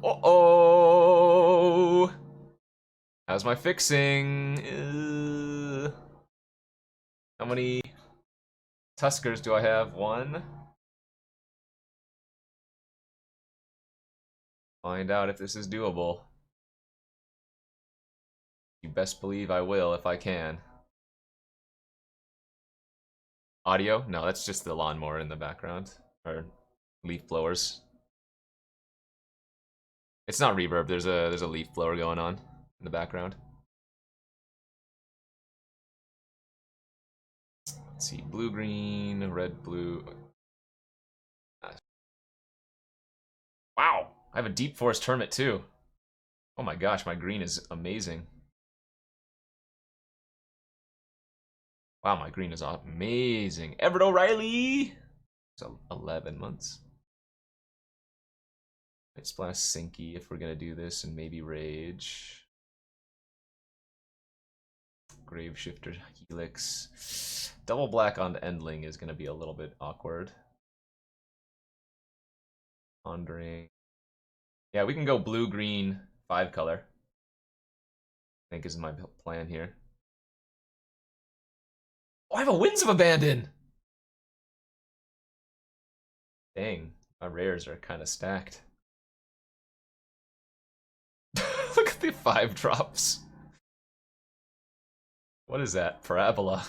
Uh-oh! How's my fixing? How many Tuskers do I have? One? Find out if this is doable. You best believe I will if I can. Audio? No, that's just the lawnmower in the background. Or leaf blowers. It's not reverb, there's a leaf blower going on in the background. Let's see, blue, green, red, blue. Wow! I have a deep forest hermit too. Oh my gosh, my green is amazing. Wow, my green is amazing. Everett O'Reilly! So 11 months. Might splash Sinky if we're gonna do this, and maybe Rage. Graveshifter, Helix. Double black on Endling is gonna be a little bit awkward. Pondering. Yeah, we can go blue, green, 5 color. I think is my plan here. Oh, I have a Winds of Abandon! Dang, my rares are kind of stacked. Look at the 5 drops. What is that? Parabola.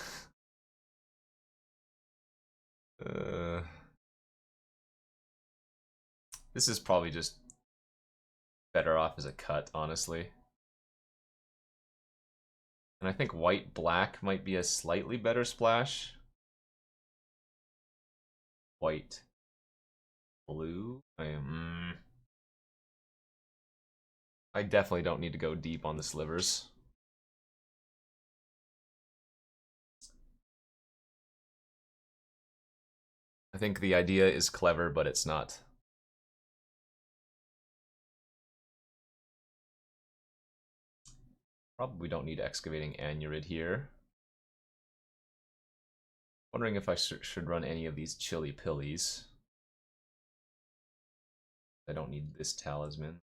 This is probably just better off as a cut, honestly. And I think white-black might be a slightly better splash. White. Blue? I definitely don't need to go deep on the slivers. I think the idea is clever, but it's not. Probably don't need Excavating Anurid here. Wondering if I should run any of these Chili Pillies. I don't need this Talisman.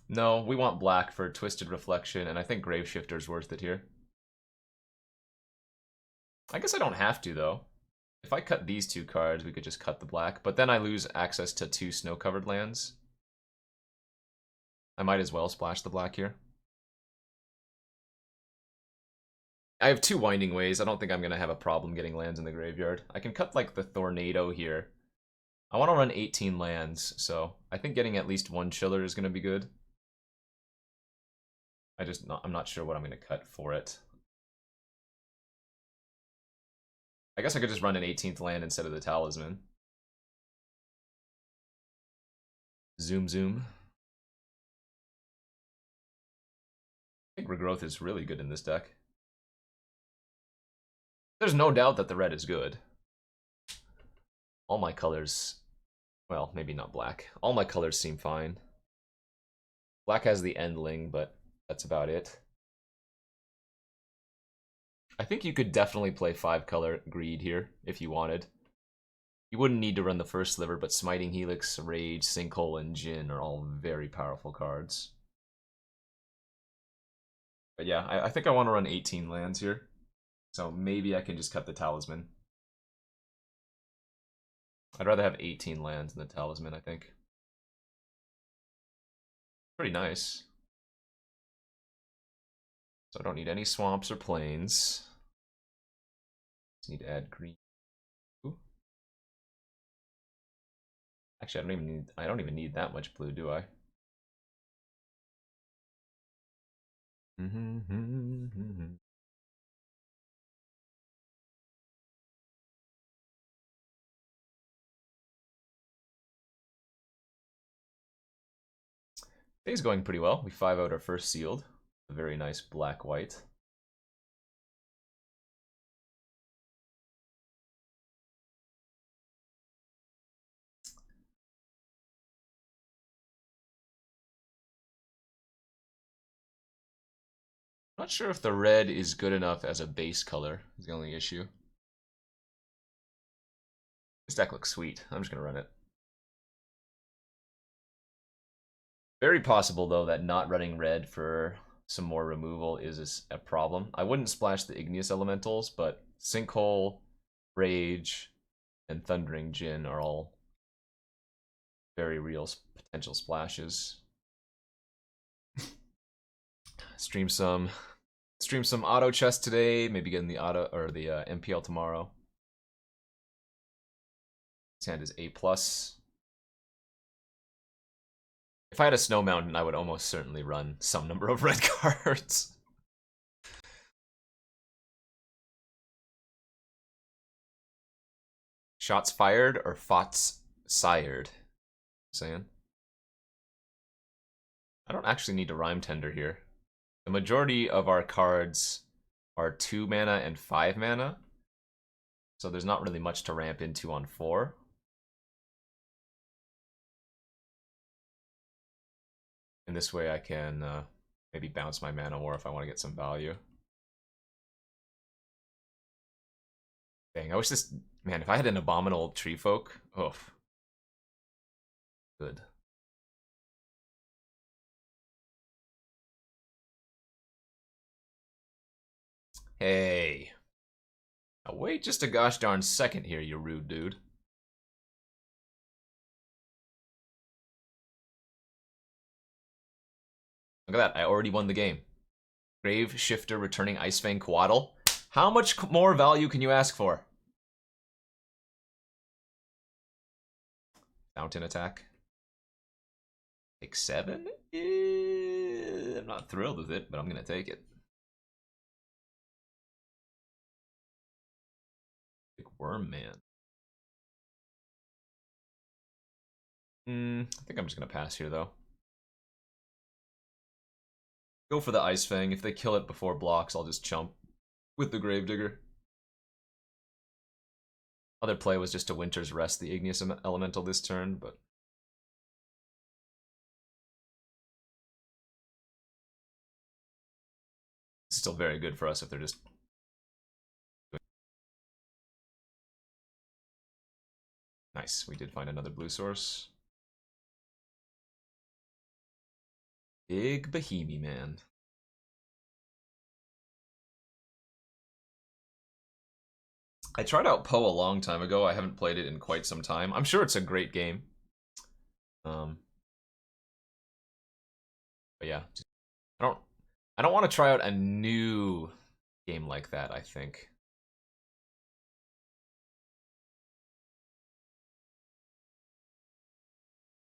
No, we want black for Twisted Reflection, and I think Graveshifter's worth it here. I guess I don't have to, though. If I cut these 2 cards, we could just cut the black, but then I lose access to 2 snow-covered lands. I might as well splash the black here. I have 2 Winding Ways. I don't think I'm going to have a problem getting lands in the graveyard. I can cut, like, the Tornado here. I want to run 18 lands, so I think getting at least 1 Chiller is going to be good. I'm not sure what I'm going to cut for it. I guess I could just run an 18th land instead of the Talisman. Zoom, zoom. I think Regrowth is really good in this deck. There's no doubt that the red is good. All my colors... Well, maybe not black. All my colors seem fine. Black has the Endling, but that's about it. I think you could definitely play 5-color Greed here, if you wanted. You wouldn't need to run the first sliver, but Smiting Helix, Rage, Sinkhole, and Jin are all very powerful cards. But yeah, I think I want to run 18 lands here. So maybe I can just cut the Talisman. I'd rather have 18 lands than the Talisman, I think. Pretty nice. So I don't need any swamps or plains. Just need to add green. Ooh. Actually, I don't even need that much blue, do I? Day's going pretty well. We 5-0'd our first sealed. A very nice black-white. Not sure if the red is good enough as a base color, is the only issue. This deck looks sweet. I'm just gonna run it. Very possible, though, that not running red for some more removal is a problem. I wouldn't splash the Igneous Elementals, but Sinkhole, Rage, and Thundering Djinn are all very real potential splashes. Stream some auto chess today. Maybe getting the auto or the MPL tomorrow. His hand is A+. If I had a Snow Mountain, I would almost certainly run some number of red cards. Shots fired or fots sired? Saying. I don't actually need to Rhyme Tender here. The majority of our cards are 2 mana and 5 mana. So there's not really much to ramp into on 4. And this way I can maybe bounce my mana more if I want to get some value. Dang, I wish this... Man, if I had an Abominable Tree Folk... Oof. Good. Hey. Now wait just a gosh darn second here, you rude dude. Look at that, I already won the game. Grave Shifter returning Icefang Quaddle. How much more value can you ask for? Fountain attack. Take 7? I'm not thrilled with it, but I'm gonna take it. Big Worm Man. I think I'm just gonna pass here though. Go for the Ice Fang. If they kill it before blocks, I'll just chump with the Gravedigger. Other play was just to Winter's Rest the Igneous Elemental this turn, but... It's still very good for us if they're just... Nice, we did find another blue source. Big Bohemian man. I tried out Poe a long time ago. I haven't played it in quite some time. I'm sure it's a great game. But yeah, I don't want to try out a new game like that, I think.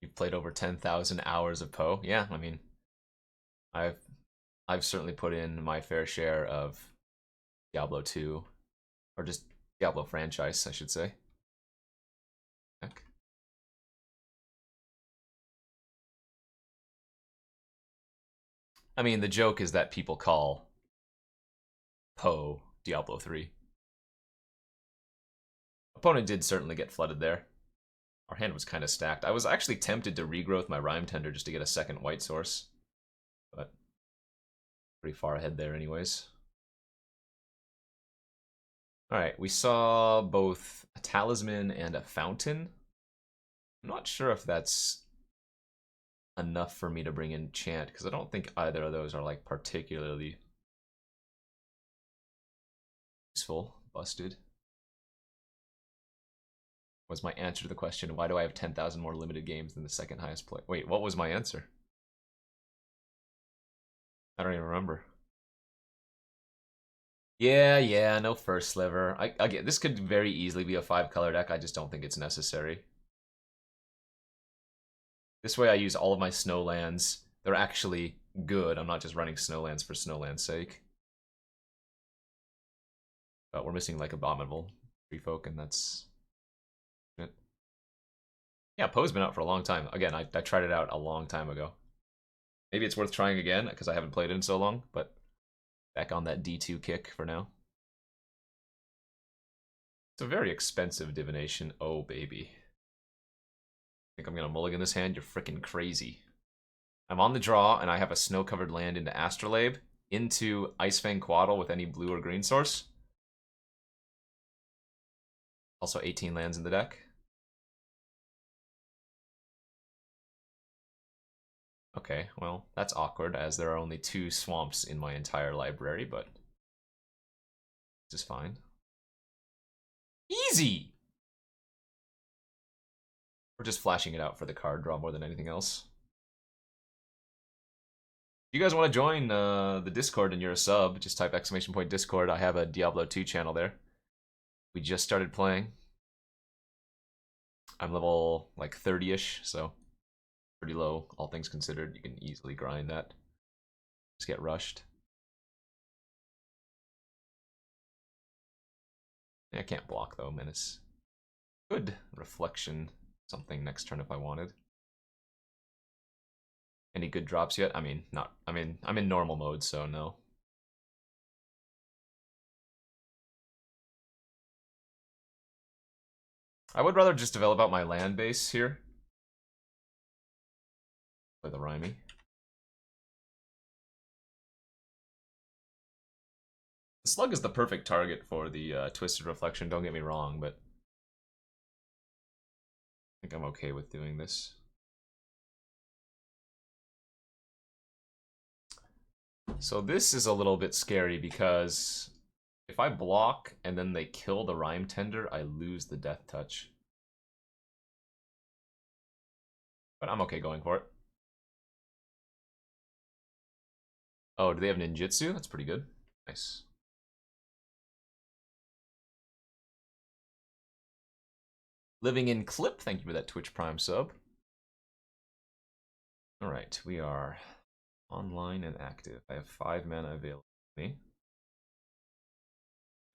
You've played over 10,000 hours of Poe. Yeah, I mean, I've certainly put in my fair share of Diablo 2, or just Diablo franchise, I should say. Heck. I mean, the joke is that people call Poe Diablo 3. Opponent did certainly get flooded there. Our hand was kind of stacked. I was actually tempted to regrowth my Rhyme Tender just to get a second white source. But pretty far ahead there anyways. Alright, we saw both a Talisman and a Fountain. I'm not sure if that's enough for me to bring in Chant, because I don't think either of those are like particularly useful. Busted. Was my answer to the question, why do I have 10,000 more limited games than the second highest play? Wait, what was my answer? I don't even remember. Yeah, no first sliver. I get this could very easily be a 5-color deck. I just don't think it's necessary. This way I use all of my snowlands. They're actually good. I'm not just running snowlands for snowland's sake. But we're missing like Abominable Tree Folk, and that's it. Yeah, Poe's been out for a long time. Again, I tried it out a long time ago. Maybe it's worth trying again, because I haven't played it in so long, but back on that D2 kick for now. It's a very expensive divination. Oh, baby. Think I'm gonna mulligan this hand? You're freaking crazy. I'm on the draw, and I have a snow-covered land into Astrolabe, into Icefang Quaddle with any blue or green source. Also 18 lands in the deck. Okay, well, that's awkward as there are only 2 swamps in my entire library, but this is fine. Easy! We're just flashing it out for the card draw more than anything else. If you guys want to join the Discord and you're a sub, just type !Discord. I have a Diablo 2 channel there. We just started playing. I'm level like 30-ish, so pretty low, all things considered. You can easily grind that. Just get rushed. I can't block though, Menace. Good reflection, something next turn if I wanted. Any good drops yet? I mean, not. I'm in normal mode, so no. I would rather just develop out my land base here. Play the Rhymy. The Slug is the perfect target for the Twisted Reflection, don't get me wrong, but I think I'm okay with doing this. So this is a little bit scary because if I block and then they kill the Rhyme Tender, I lose the Death Touch. But I'm okay going for it. Oh, do they have ninjutsu? That's pretty good. Nice. Living in Clip, thank you for that Twitch Prime sub. Alright, we are online and active. I have 5 mana available to me.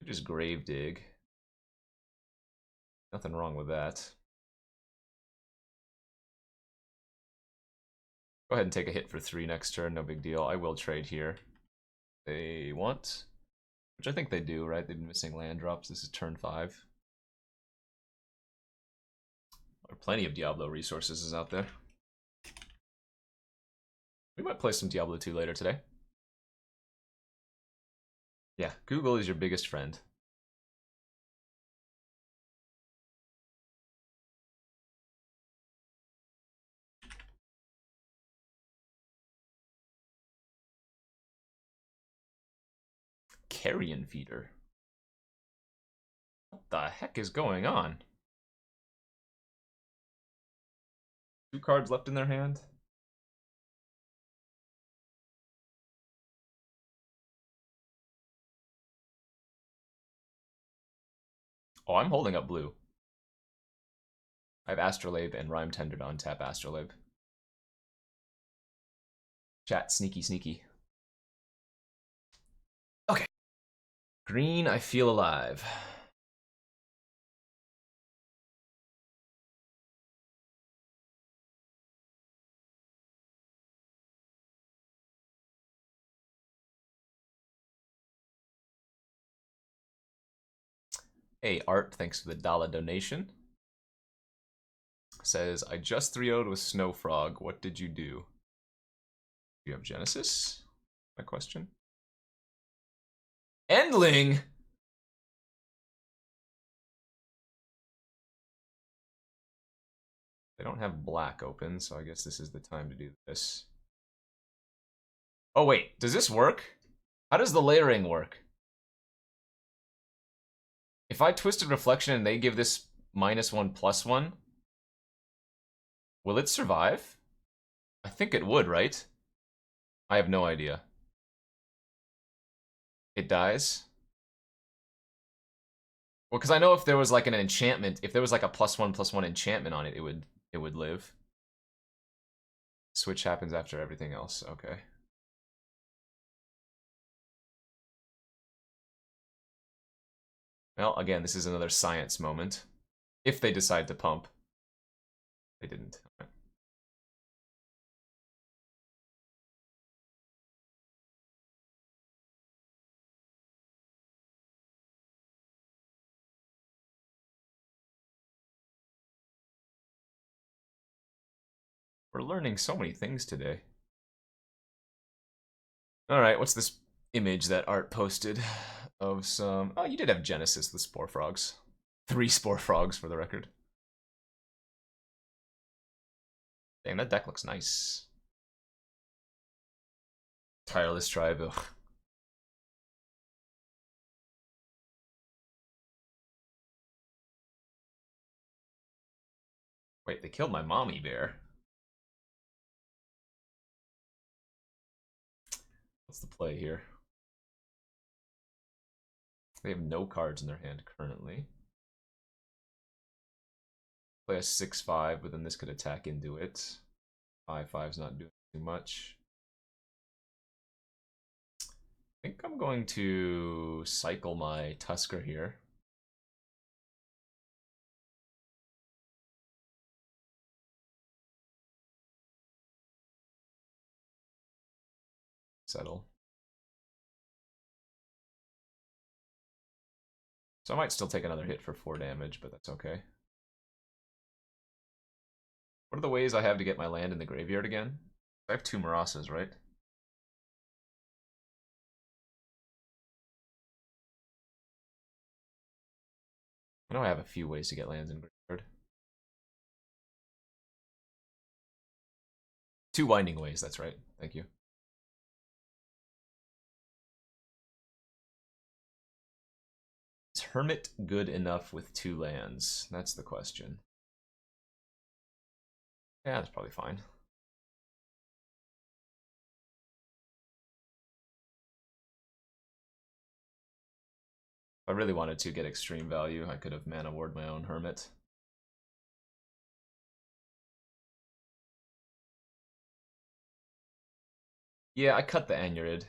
Just Grave Dig. Nothing wrong with that. Go ahead and take a hit for 3 next turn, no big deal. I will trade here. They want, which I think they do, right? They've been missing land drops. This is turn 5. There are plenty of Diablo resources out there. We might play some Diablo 2 later today. Yeah, Google is your biggest friend. Carrion Feeder. What the heck is going on? 2 cards left in their hand? Oh, I'm holding up blue. I have Astrolabe and Rhyme Tender to untap Astrolabe. Chat, sneaky, sneaky. Okay. Green, I feel alive. Hey, Art, thanks for the dollar donation. Says, I just 3-0'd with Snowfrog. What did you do? You have Genesis? My question. Endling! They don't have black open, so I guess this is the time to do this. Oh wait, does this work? How does the layering work? If I Twisted Reflection and they give this -1/+1, will it survive? I think it would, right? I have no idea. It dies? Well, because I know if there was like an enchantment, if there was like a +1/+1 enchantment on it, it would live. Switch happens after everything else. Okay. Well, again, this is another science moment. If they decide to pump. They didn't. Right. We're learning so many things today. Alright, what's this image that Art posted of some... Oh, you did have Genesis, the Spore Frogs. 3 Spore Frogs, for the record. Dang, that deck looks nice. Tireless tribe. Ugh. Wait, they killed my mommy bear. What's the play here? They have no cards in their hand currently. Play a 6/5, but then this could attack into it. 5/5's not doing too much. I think I'm going to cycle my Tusker here. Settle. So I might still take another hit for 4 damage, but that's okay. What are the ways I have to get my land in the graveyard again? I have 2 Marasas, right? I know I have a few ways to get lands in graveyard. 2 winding ways, that's right. Thank you. Is Hermit good enough with 2 lands? That's the question. Yeah, that's probably fine. If I really wanted to get extreme value, I could have mana ward my own Hermit. Yeah, I cut the Anurid.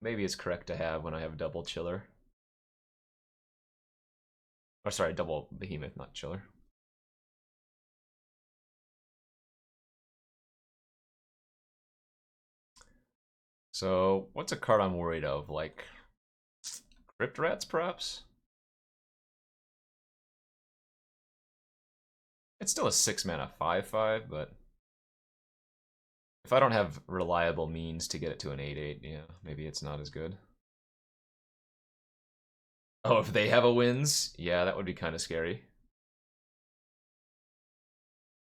Maybe it's correct to have when I have double Chiller. Or sorry, double Behemoth, not Chiller. So, what's a card I'm worried of? Like, Crypt Rats, perhaps? It's still a 6 mana 5/5, but if I don't have reliable means to get it to an 8/8, yeah, maybe it's not as good. Oh, if they have a wins, yeah, that would be kind of scary.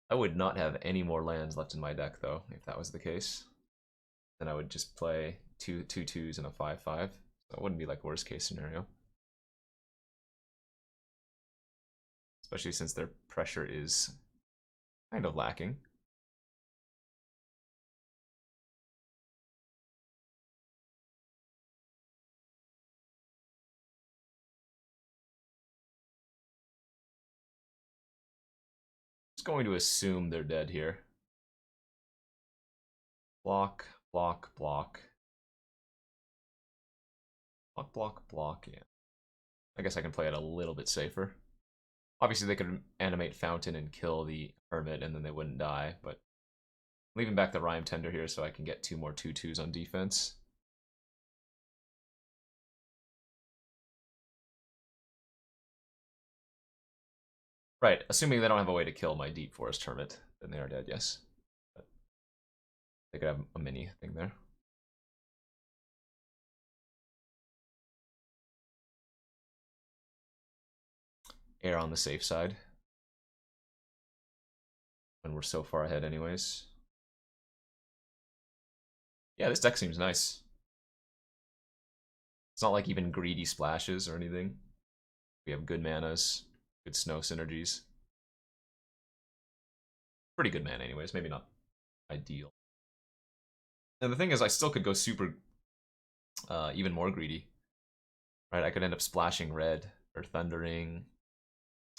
I would not have any more lands left in my deck, though, if that was the case. Then I would just play two 2/2s and a 5/5. So it wouldn't be like worst case scenario. Especially since their pressure is kind of lacking. Just going to assume they're dead here. Block, block, block. Block, block, block, yeah. I guess I can play it a little bit safer. Obviously, they could animate Fountain and kill the Hermit, and then they wouldn't die, but I'm leaving back the Rhyme Tender here so I can get 2 more 2/2s on defense. Right, assuming they don't have a way to kill my Deep Forest Hermit, then they are dead, yes. But they could have a mini thing there. Err on the safe side. When we're so far ahead anyways. Yeah, this deck seems nice. It's not like even greedy splashes or anything. We have good manas, good snow synergies. Pretty good mana anyways, maybe not ideal. And the thing is, I still could go super, even more greedy. Right, I could end up splashing red, or thundering,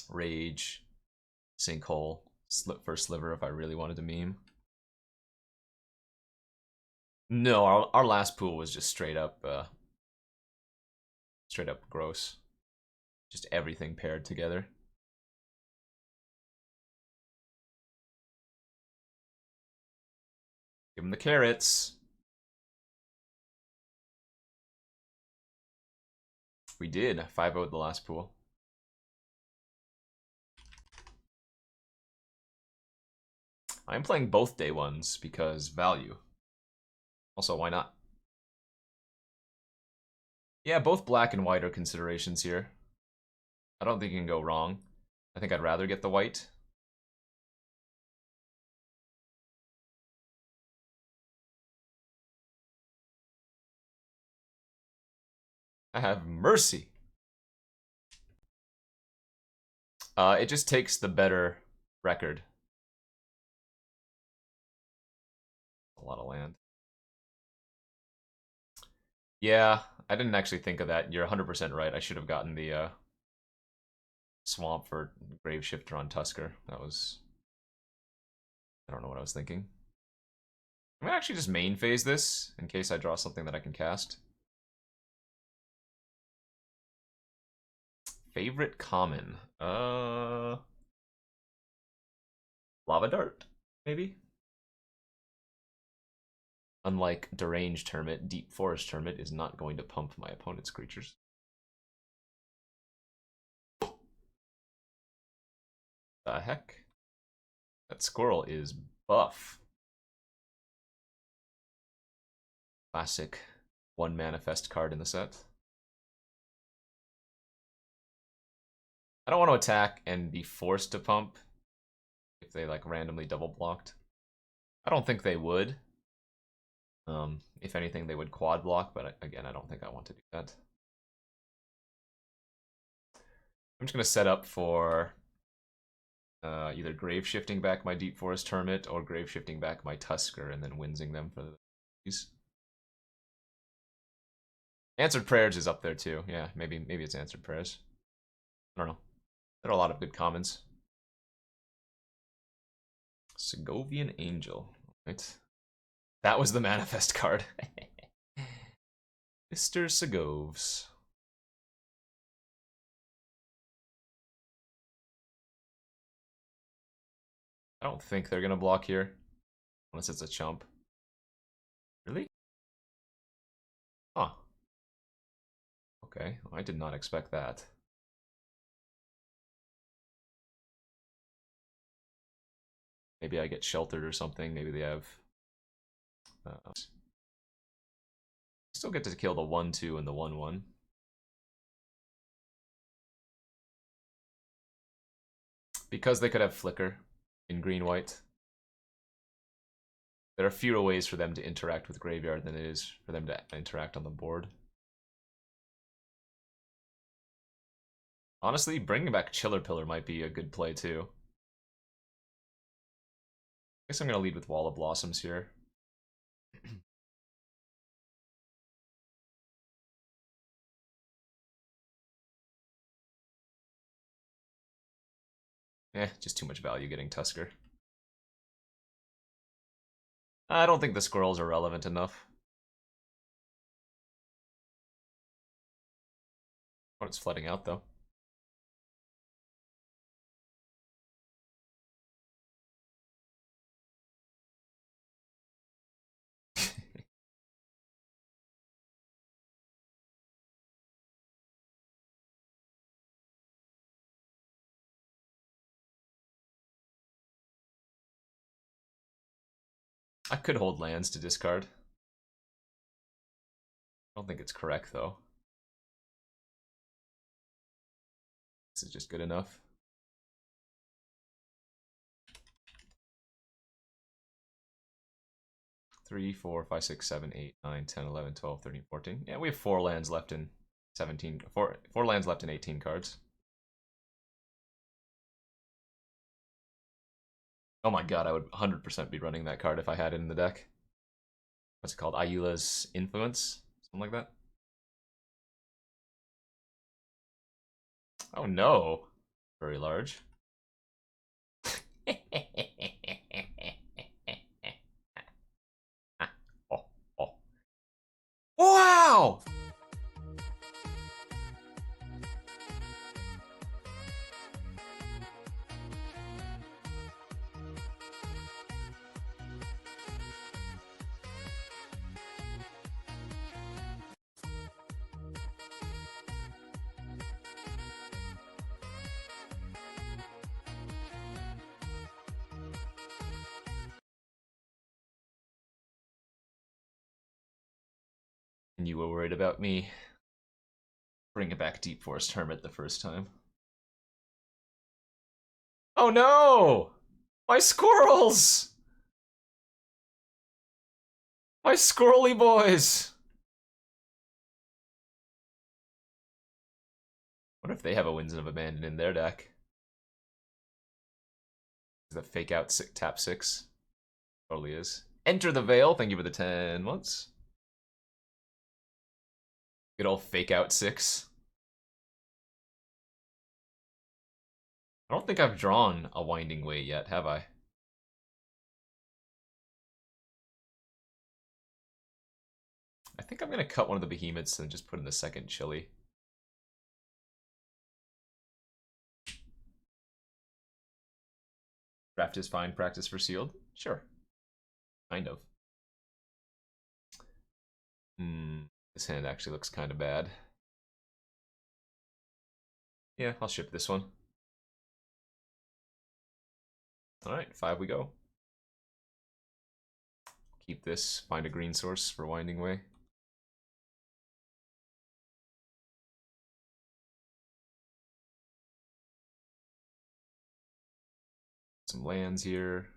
rage, sinkhole, for sliver if I really wanted to meme. No, our last pool was just straight up gross. Just everything paired together. Give him the carrots. We did 5-0 the last pool. I'm playing both day ones because value. Also, why not? Yeah, both black and white are considerations here. I don't think you can go wrong. I think I'd rather get the white. Have mercy. It just takes the better record. A lot of land. Yeah, I didn't actually think of that. You're 100% right. I should have gotten the swamp for Graveshifter on Tusker. That was... I don't know what I was thinking. I'm gonna actually just main phase this in case I draw something that I can cast. Favorite common? Lava Dart, maybe? Unlike Deranged Hermit, Deep Forest Hermit is not going to pump my opponent's creatures. The heck? That squirrel is buff. Classic one manifest card in the set. I don't want to attack and be forced to pump if they like randomly double blocked. I don't think they would. If anything, they would quad block, but again, I don't think I want to do that. I'm just gonna set up for either grave shifting back my Deep Forest Hermit or grave shifting back my Tusker and then winsing them for these. Answered Prayers is up there too. Yeah, maybe it's Answered Prayers. I don't know. There are a lot of good commons. Segovian Angel. Right. That was the manifest card. Mr. Segovs. I don't think they're gonna block here. Unless it's a chump. Really? Huh. Okay, well, I did not expect that. Maybe I get sheltered or something. Maybe they have... still get to kill the 1-2 and the 1-1. Because they could have Flicker in green-white. There are fewer ways for them to interact with Graveyard than it is for them to interact on the board. Honestly, bringing back Chiller Pillar might be a good play too. I guess I'm going to lead with Wall of Blossoms here. Just too much value getting Tusker. I don't think the squirrels are relevant enough. Oh, it's flooding out though. I could hold lands to discard. I don't think it's correct though. This is just good enough. 3, 4, 5, 6, 7, 8, 9, 10, 11, 12, 13, 14. Yeah, we have 4 lands left in 17. 4 lands left in 18 cards. Oh my god, I would 100% be running that card if I had it in the deck. What's it called? Ayula's Influence? Something like that? Oh no. Very large. Oh, oh. Wow! And you were worried about me bringing back Deep Forest Hermit the first time. Oh no! My squirrels! My squirrely boys! Wonder if they have a Winds of Abandon in their deck. The fake out tap 6. Totally is. Enter the Veil. Thank you for the 10 months. Good old fake out 6. I don't think I've drawn a Winding Way yet, have I? I think I'm gonna cut one of the behemoths and just put in the second chili. Draft is fine, practice for sealed? Sure. Kind of. This hand actually looks kind of bad. Yeah, I'll ship this one. Alright, 5 we go. Keep this, find a green source for Winding Way. Some lands here.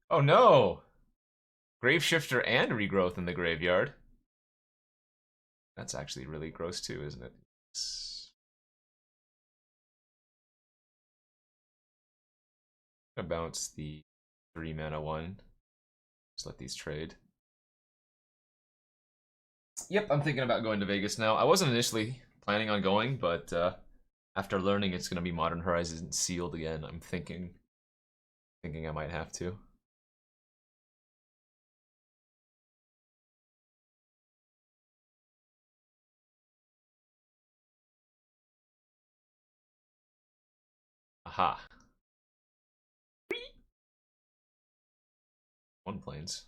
Oh no! Graveshifter and Regrowth in the graveyard. That's actually really gross too, isn't it? I'm gonna bounce the 3 mana one. Just let these trade. Yep, I'm thinking about going to Vegas now. I wasn't initially planning on going, but after learning it's gonna be Modern Horizons sealed again, I'm thinking I might have to. Aha. 1 planes.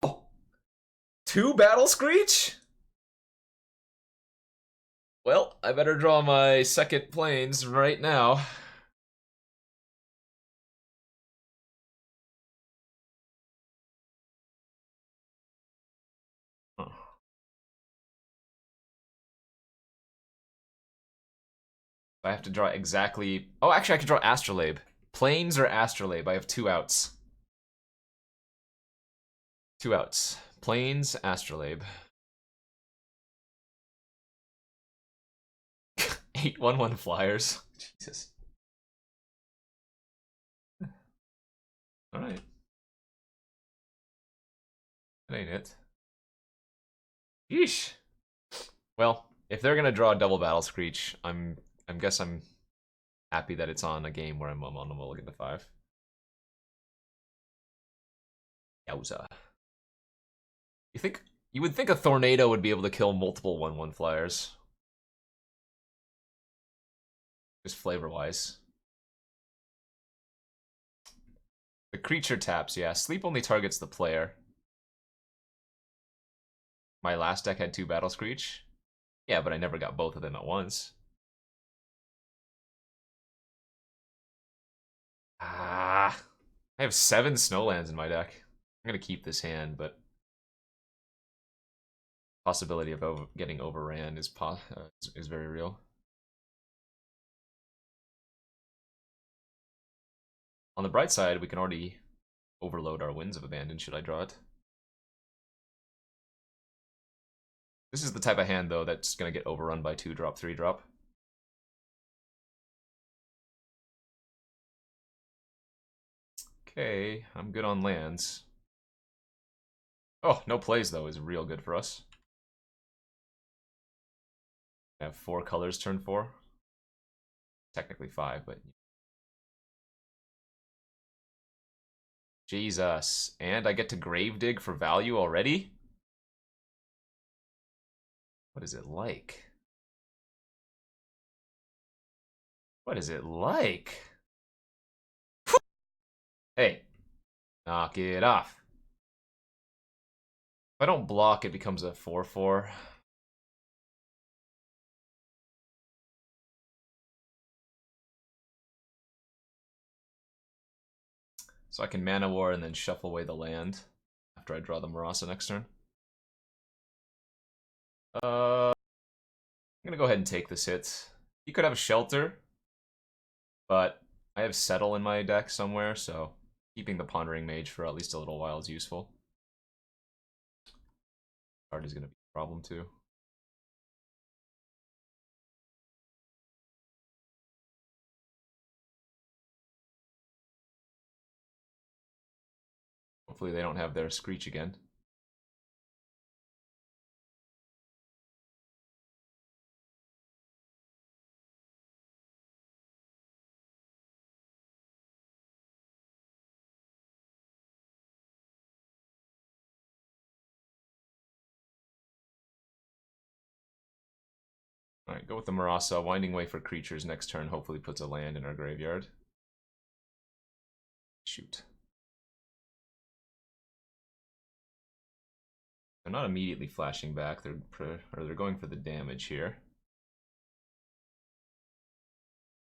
Oh! 2 Battle Screech? Well, I better draw my second planes right now. Huh. I have to draw exactly... Oh, actually, I can draw Astrolabe. Planes or Astrolabe? I have 2 outs. 2 outs. Planes, Astrolabe. 8/1/1 flyers. Jesus. Alright. That ain't it. Yeesh. Well, if they're gonna draw a double Battle Screech, I'm happy that it's on a game where I'm on a mulligan to 5. Yowza. You would think a Tornado would be able to kill multiple 1/1 flyers. Just flavor-wise. The creature taps, yeah. Sleep only targets the player. My last deck had 2 Battle Screech. Yeah, but I never got both of them at once. Ah, I have 7 Snowlands in my deck. I'm gonna keep this hand, but possibility of getting overran is very real. On the bright side, we can already overload our Winds of Abandon should I draw it. This is the type of hand, though, that's gonna get overrun by 2-drop, 3-drop. Okay, I'm good on lands. Oh, no plays, though, is real good for us. I have 4 colors turn 4. Technically 5, but... Jesus. And I get to Gravedigg for value already? What is it like? What is it like? Hey. Knock it off. If I don't block, it becomes a 4/4. So I can Mana War and then shuffle away the land after I draw the Marasa next turn. I'm gonna go ahead and take this hit. He could have a Shelter, but I have Settle in my deck somewhere, so keeping the Pondering Mage for at least a little while is useful. Card is going to be a problem too. Hopefully they don't have their Screech again. Alright, go with the Marasa. Winding Way for creatures next turn hopefully puts a land in our graveyard. Shoot. They're not immediately flashing back. They're going for the damage here.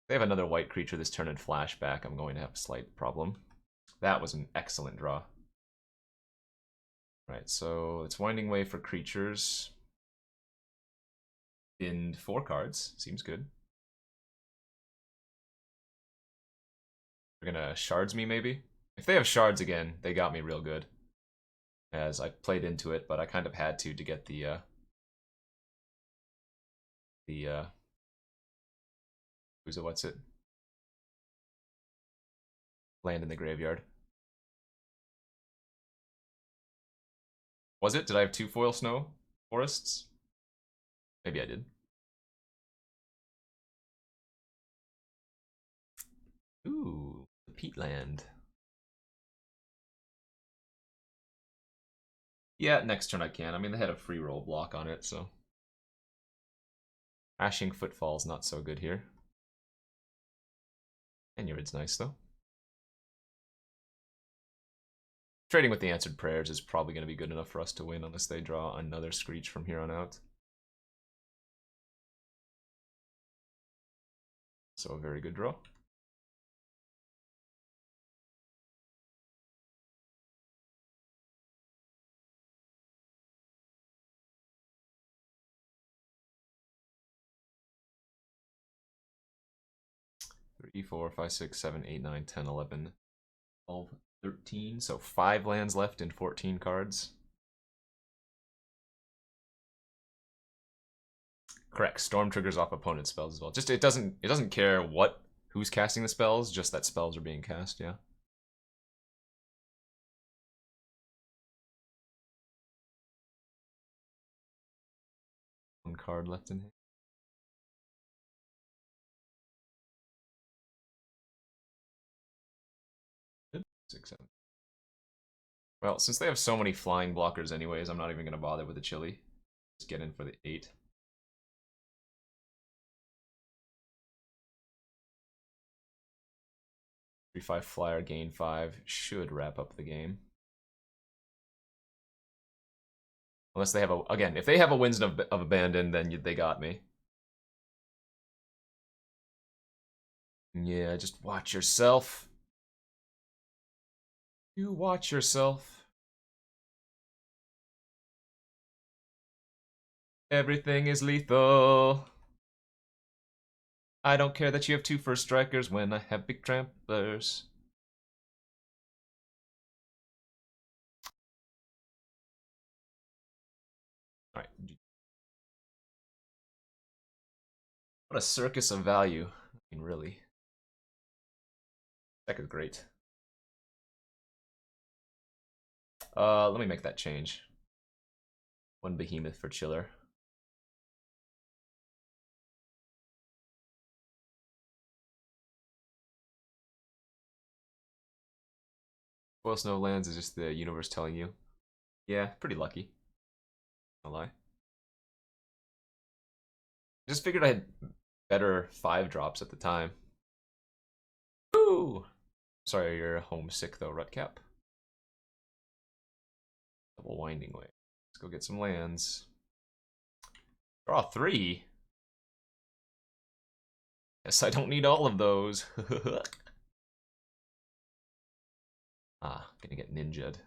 If they have another white creature this turn and flashback, I'm going to have a slight problem. That was an excellent draw. Right, so it's Winding Way for creatures. In 4 cards. Seems good. They're gonna Shards me, maybe? If they have Shards again, they got me real good. As I played into it, but I kind of had to get the what's it? Land in the graveyard. Was it? Did I have 2 foil snow forests? Maybe I did. Ooh, the Peatland. Yeah, next turn I can. I mean, they had a free roll block on it, so. Ashing Footfall's not so good here. Anurid's nice, though. Trading with the Answered Prayers is probably going to be good enough for us to win unless they draw another Screech from here on out. So a very good draw. Three, 4, 5, 6, 7, 8, 9, 10, 11, 12, 13. So 5 lands left in 14 cards. Correct. Storm triggers off opponent's spells as well. Just it doesn't care who's casting the spells, just that spells are being cast, yeah. One card left in hand. Good. 6, 7. Well, since they have so many flying blockers anyways, I'm not even gonna bother with the chili. Just get in for the 8. 3/5 flyer, gain 5 should wrap up the game. Unless they have again, if they have a Winds of Abandon, then they got me. Yeah, just watch yourself. You watch yourself. Everything is lethal. I don't care that you have 2 first strikers when I have big tramplers. Alright. What a circus of value. I mean, really. Deck is great. Let me make that change. 1 behemoth for Chiller. Foil Snow lands is just the universe telling you. Yeah, pretty lucky. I'll lie. I just figured I had better 5 drops at the time. Ooh! Sorry, you're homesick though, Rutcap. Double Winding Way. Let's go get some lands. Draw 3. Guess I don't need all of those. Gonna get ninja'd.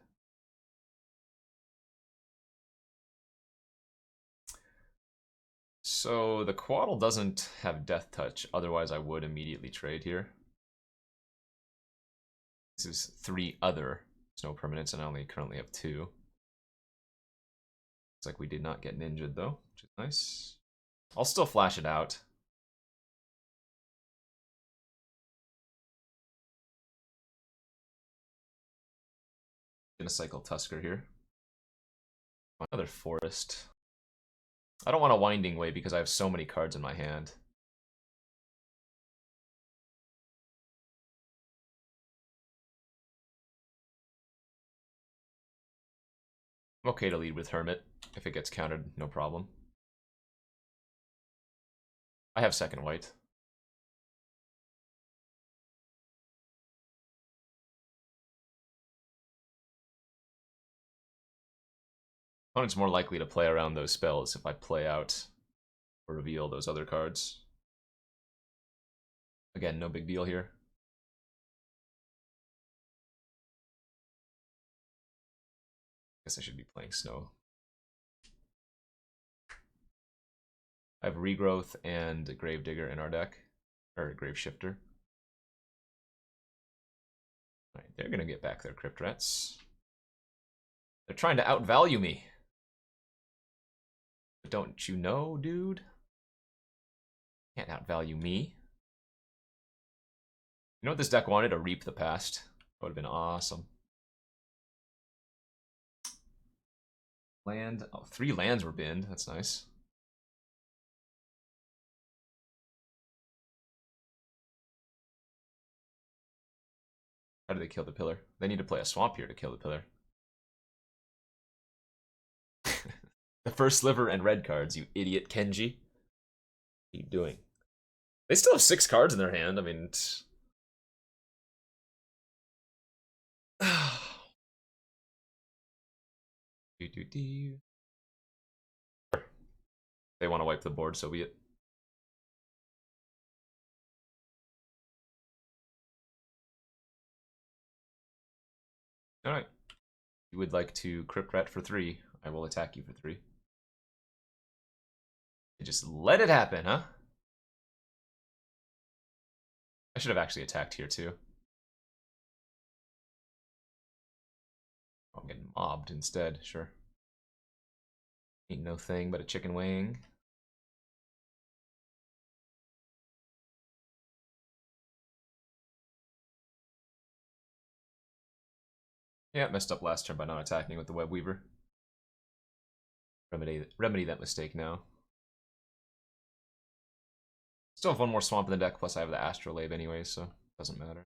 So the Quaddle doesn't have Death Touch, otherwise I would immediately trade here. This is 3 other snow permanents, and I only currently have 2. Looks like we did not get ninja'd though, which is nice. I'll still flash it out. Gonna cycle Tusker here. Another forest. I don't want a Winding Way because I have so many cards in my hand. I'm okay to lead with Hermit. If it gets countered, no problem. I have second white. Opponent's more likely to play around those spells if I play out or reveal those other cards. Again, no big deal here. Guess I should be playing Snow. I have Regrowth and Gravedigger in our deck. Or Graveshifter. Alright, they're gonna get back their Crypt Rats. They're trying to outvalue me. But don't you know, dude? Can't outvalue me. You know what this deck wanted? A Reap the Past. That would have been awesome. Land. Oh, 3 lands were binned. That's nice. How do they kill the pillar? They need to play a swamp here to kill the pillar. The first sliver and red cards, you idiot Kenji. What are you doing? They still have 6 cards in their hand. I mean, it's... They want to wipe the board, so be it. Alright. You would like to Crypt Rat for 3. I will attack you for 3. You just let it happen, huh? I should have actually attacked here, too. I'm getting mobbed instead, sure. Ain't no thing but a chicken wing. Yeah, messed up last turn by not attacking with the Web Weaver. Remedy that mistake now. Still have 1 more swamp in the deck, plus I have the Astrolabe anyway, so it doesn't matter.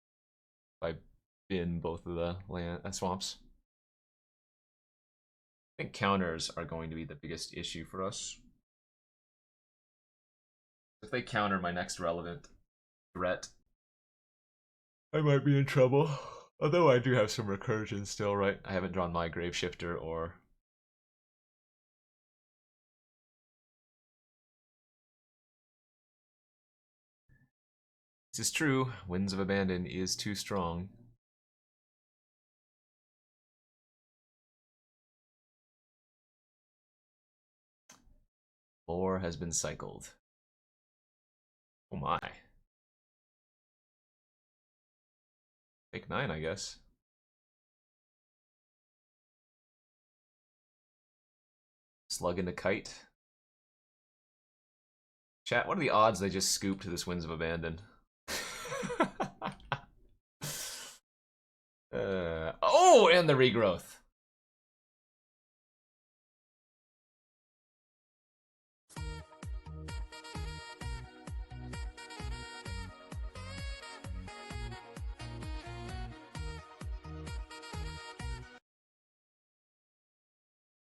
I bin both of the swamps. I think counters are going to be the biggest issue for us. If they counter my next relevant threat, I might be in trouble. Although I do have some recursion still, right? I haven't drawn my Graveshifter or... This is true. Winds of Abandon is too strong. Lore has been cycled. Oh my. Take 9, I guess. Slug into Kite. Chat, what are the odds they just scoop to this Winds of Abandon? Oh, and the Regrowth.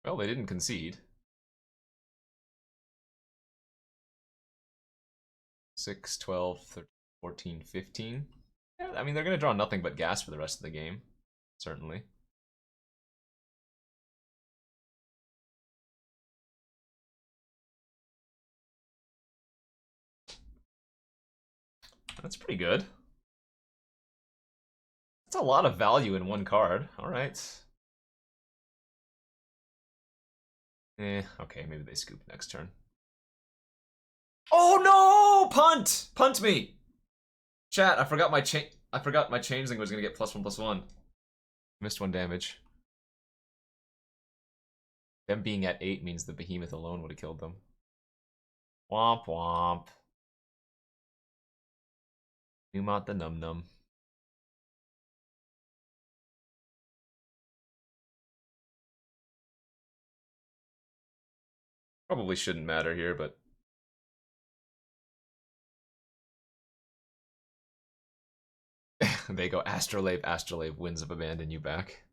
Well, they didn't concede. 6, 12, 13, 14, 15. Yeah, I mean, they're going to draw nothing but gas for the rest of the game. Certainly. That's pretty good. That's a lot of value in 1 card. Alright. Okay, maybe they scoop next turn. Oh no! Punt! Punt me! Chat, I forgot my chain. I forgot my changeling was gonna get +1/+1. Missed 1 damage. Them being at 8 means the behemoth alone would have killed them. Womp womp. NumotTheNummy. Probably shouldn't matter here, but they go Astrolabe, Astrolabe, Winds of Abandon you back.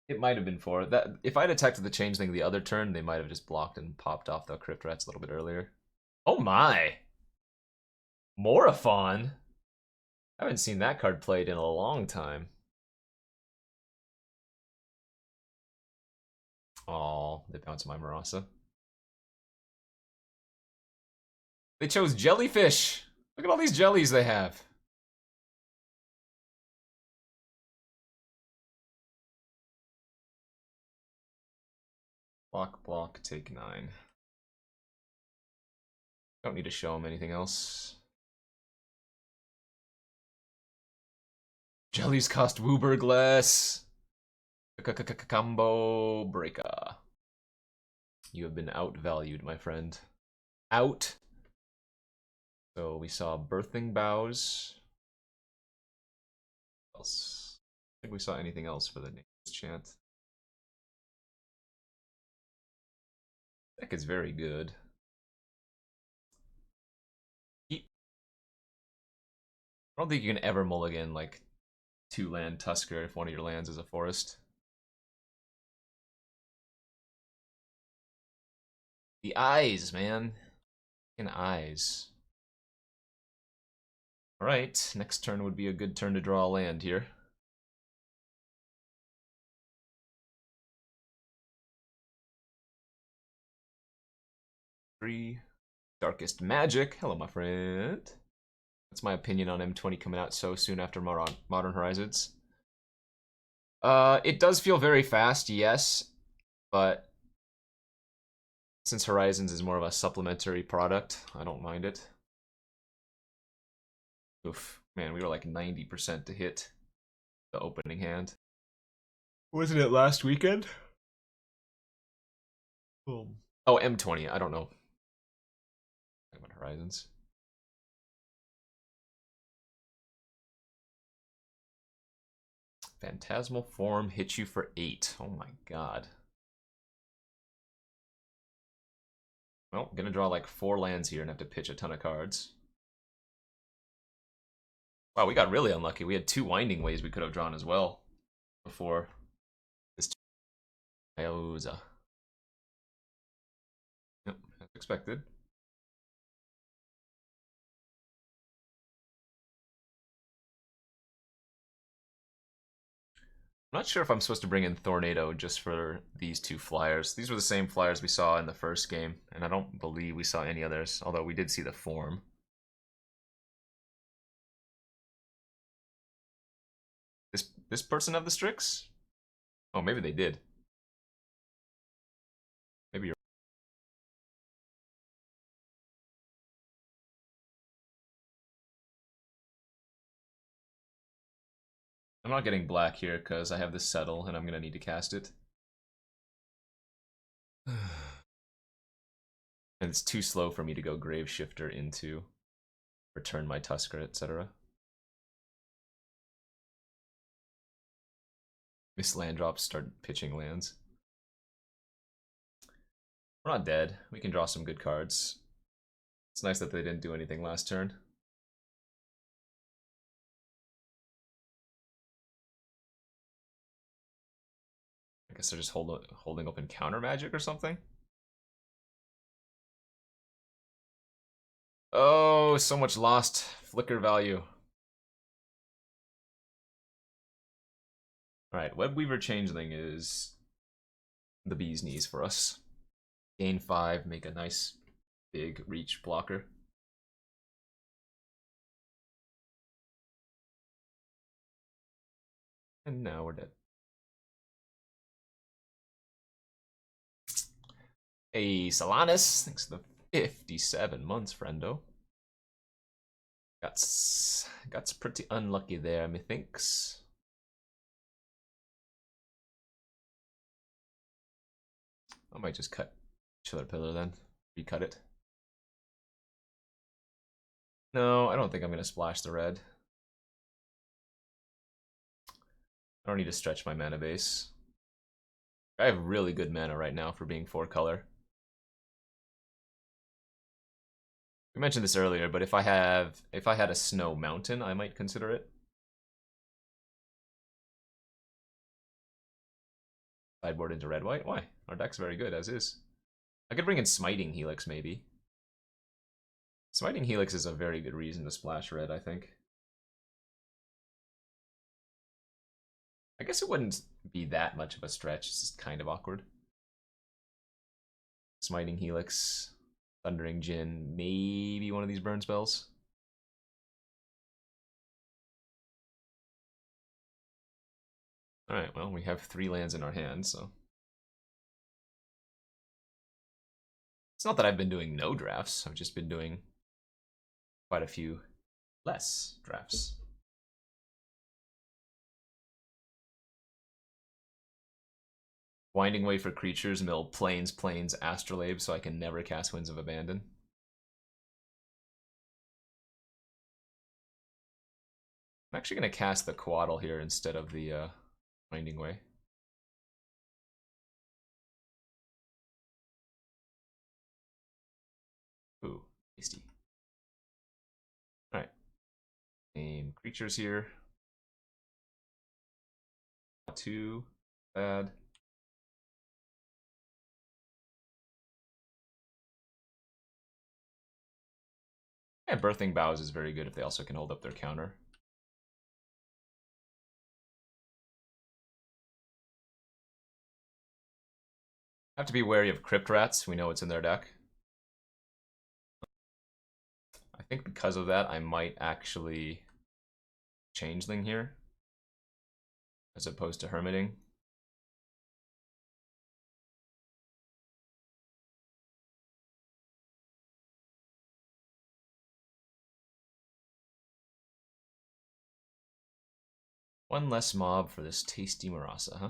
It might have been 4. That if I'd attacked the changeling the other turn, they might have just blocked and popped off the Crypt Rats a little bit earlier. Oh my! Moraphon? I haven't seen that card played in a long time. Oh, they bounced my Marasa. They chose jellyfish! Look at all these jellies they have. Block, block, take 9. Don't need to show him anything else. Jellies cost Wooburg less. Combo breaker. You have been outvalued, my friend. Out. So we saw Birthing Boughs. What else? I think we saw anything else for the names chant. Deck is very good. I don't think you can ever mulligan like 2-land Tusker if one of your lands is a forest. The eyes, man. Fucking eyes. Alright, next turn would be a good turn to draw a land here. Darkest Magic. Hello, my friend. That's my opinion on M20 coming out so soon after Modern Horizons. It does feel very fast, yes, but since Horizons is more of a supplementary product, I don't mind it. Oof, man, we were like 90% to hit the opening hand. Wasn't it last weekend? Boom. Oh, M20, I don't know. Talking about Horizons. Phantasmal Form hits you for 8. Oh my god. Well, gonna draw like 4 lands here and have to pitch a ton of cards. Wow, we got really unlucky. We had 2 Winding Ways we could have drawn as well before this. Ioza. Yep, as expected. I'm not sure if I'm supposed to bring in Tornado just for these 2 flyers. These were the same flyers we saw in the first game, and I don't believe we saw any others, although we did see the form. This person have the Strix? Oh, maybe they did. Maybe you're... I'm not getting black here because I have this settle and I'm going to need to cast it. And it's too slow for me to go Grave Shifter into return my Tusker, etc. Miss land drops, start pitching lands. We're not dead. We can draw some good cards. It's nice that they didn't do anything last turn. I guess they're just holding open counter magic or something. Oh, so much lost flicker value. Alright, Webweaver Changeling is the bee's knees for us. Gain 5, make a nice big reach blocker. And now we're dead. Hey, Solanus, thanks for the 57 months, friendo. Got pretty unlucky there, methinks. I might just cut Chiller Pillar then. Recut it. No, I don't think I'm gonna splash the red. I don't need to stretch my mana base. I have really good mana right now for being 4 color. We mentioned this earlier, but if I had a snow mountain, I might consider it. Sideboard into red white. Why? Our deck's very good as is. I could bring in Smiting Helix maybe. Smiting Helix is a very good reason to splash red, I think. I guess it wouldn't be that much of a stretch. It's just kind of awkward. Smiting Helix, Thundering Djinn, maybe one of these burn spells. Alright, well, we have 3 lands in our hand, so. It's not that I've been doing no drafts, I've just been doing quite a few less drafts. Winding Way for creatures, mill Plains, Astrolabe, so I can never cast Winds of Abandon. I'm actually going to cast the Coatl here instead of the Winding Way. Ooh, tasty. Alright. Name creatures here. Not too bad. Yeah, Birthing Boughs is very good if they also can hold up their counter. Have to be wary of Crypt Rats. We know what's in their deck. I think because of that, I might actually Changeling here as opposed to Hermiting. One less mob for this tasty Marasa, huh?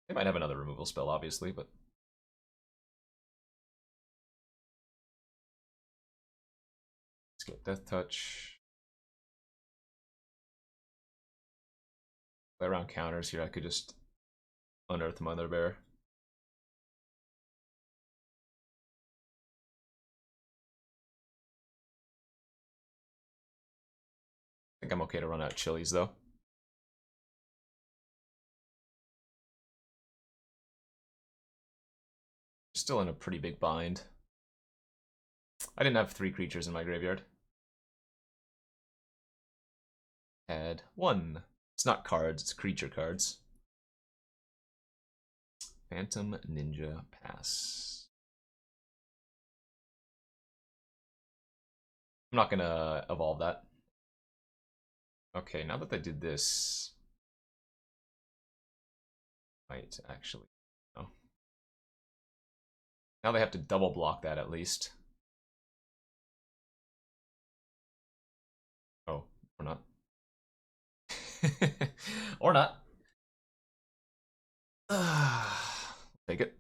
They might have another removal spell, obviously, but... Let's get Death Touch. Play around counters here, I could just Unearth Mother Bear. I think I'm okay to run out Chilies, though. Still in a pretty big bind. I didn't have 3 creatures in my graveyard. Had 1. It's not cards, it's creature cards. Phantom Ninja Pass. I'm not gonna evolve that. Okay, now that they did this, might actually. Oh. Now they have to double block that at least. Oh, or not. Or not. Take it.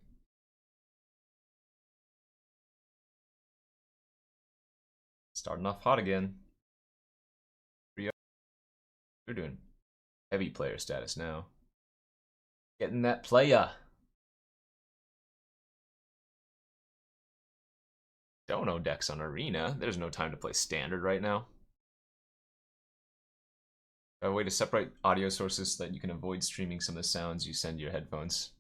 Starting off hot again. They're doing heavy player status now. Getting that playa. Dono decks on Arena. There's no time to play Standard right now. A way to separate audio sources so that you can avoid streaming some of the sounds you send to your headphones.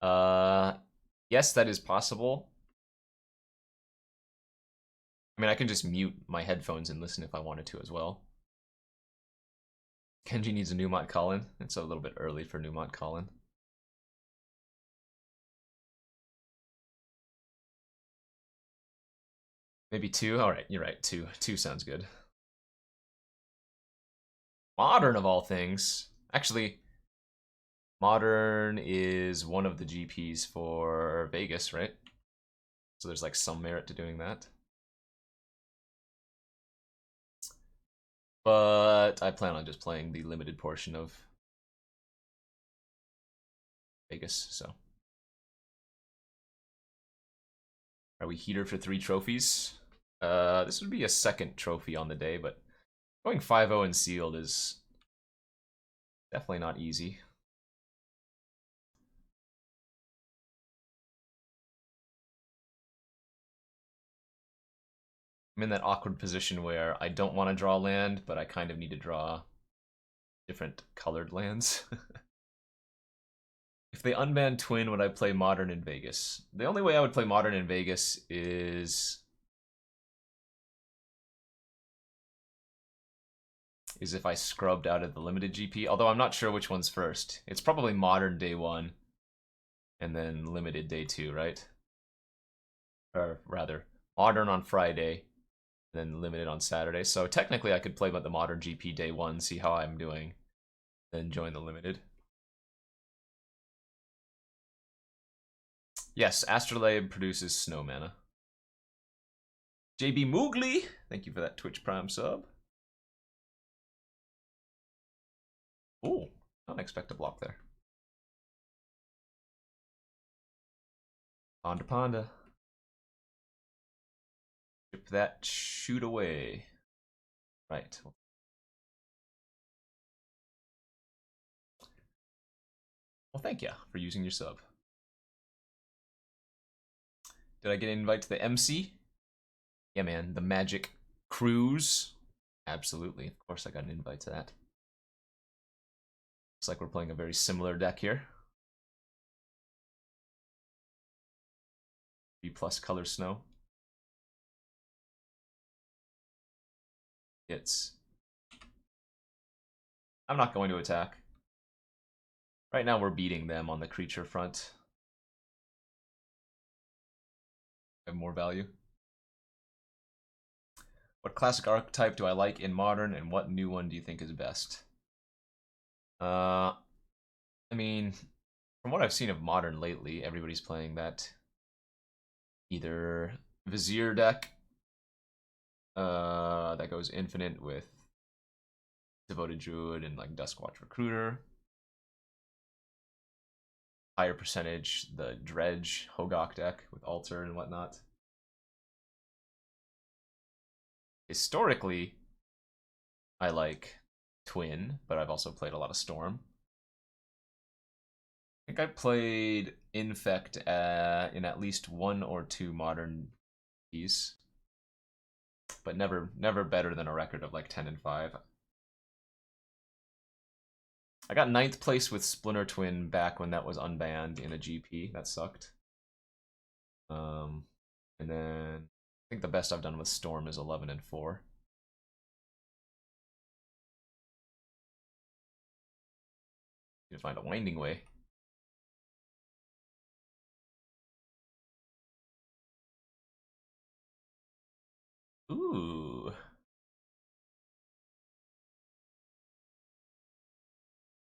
Yes, that is possible. I mean, I can just mute my headphones and listen if I wanted to as well. Kenji needs a Numot Colin. It's a little bit early for Numot Colin. Maybe 2? Alright, you're right. 2. 2 sounds good. Modern of all things. Actually, Modern is one of the GPs for Vegas, right? So there's like some merit to doing that. But I plan on just playing the limited portion of Vegas, so. Are we heater for 3 trophies? This would be a second trophy on the day, but going 5-0 and sealed is definitely not easy. I'm in that awkward position where I don't want to draw land, but I kind of need to draw different colored lands. If they unban Twin, would I play Modern in Vegas? The only way I would play Modern in Vegas is if I scrubbed out of the limited GP, although I'm not sure which one's first. It's probably Modern day 1, and then limited day 2, right? Or rather, Modern on Friday, then limited on Saturday. So technically I could play the Modern GP day 1, see how I'm doing, then join the limited. Yes, Astrolabe produces snow mana. JB Moogly, thank you for that Twitch Prime sub. Ooh, don't expect a block there. Ponda Ponda. Chip that shoot away. Right. Well, thank you for using your sub. Did I get an invite to the MC? Yeah, man, the Magic Cruise. Absolutely, of course I got an invite to that. Looks like we're playing a very similar deck here. B+ color snow. I'm not going to attack. Right now we're beating them on the creature front. Have more value. What classic archetype do I like in Modern, and what new one do you think is best? I mean, from what I've seen of Modern lately, everybody's playing that either Vizier deck that goes infinite with Devoted Druid and like Duskwatch Recruiter. Higher percentage, the Dredge Hogok deck with Altar and whatnot. Historically, I like Twin, but I've also played a lot of Storm. I think I played Infect in at least 1 or 2 Modern keys, but never better than a record of like 10-5. I got 9th place with Splinter Twin back when that was unbanned in a GP. That sucked. And then I think the best I've done with Storm is 11-4. Need to find a winding way. Ooh.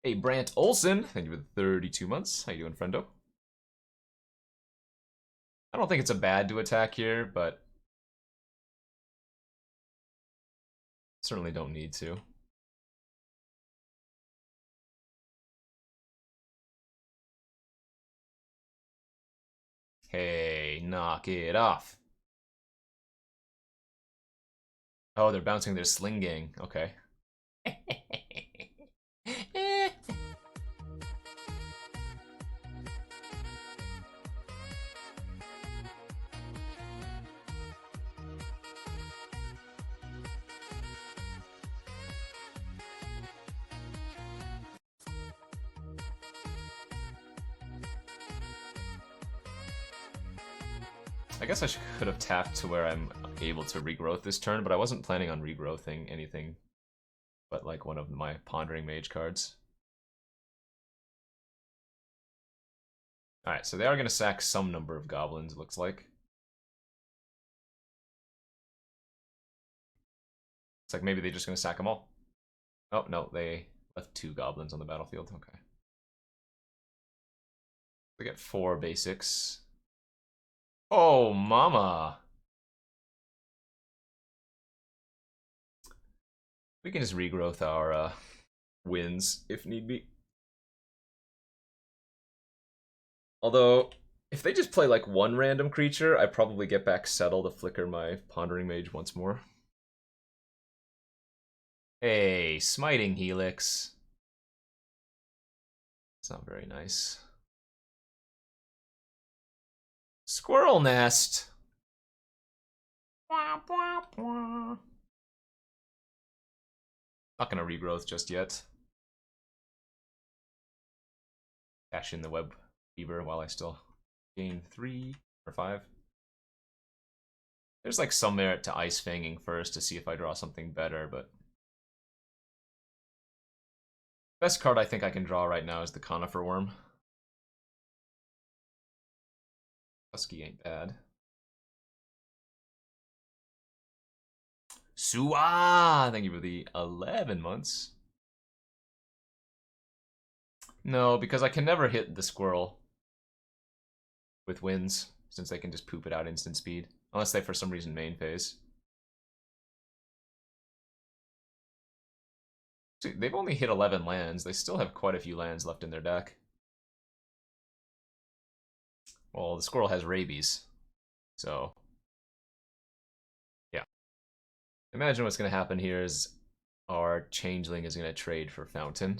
Hey, Brant Olson, thank you for 32 months. How you doing, friendo? I don't think it's a bad to attack here, but certainly don't need to. Hey, knock it off. Oh, they're bouncing their Sling Gang. Okay. I guess I could have tapped to where I'm able to regrowth this turn, but I wasn't planning on regrowthing anything but like one of my Pondering Mage cards. Alright, so they are going to sack some number of goblins, looks like. It's like maybe they're just going to sack them all. Oh, no, they left 2 goblins on the battlefield. Okay. They get 4 basics. Oh, mama. We can just regrowth our wins if need be. Although, if they just play like one random creature, I probably get back Settle to flicker my Pondering Mage once more. Hey, Smiting Helix. It's not very nice. Squirrel Nest. Not gonna regrowth just yet. Cash in the Web Fever while I still gain 3 or 5. There's like some merit to Ice Fanging first to see if I draw something better, but best card I think I can draw right now is the Conifer Worm. Husky ain't bad. Suah! Thank you for the 11 months. No, because I can never hit the squirrel with wins, since they can just poop it out instant speed. Unless they, for some reason, main phase. See, they've only hit 11 lands. They still have quite a few lands left in their deck. Well, the squirrel has rabies. So, yeah. Imagine what's going to happen here is our changeling is going to trade for Fountain.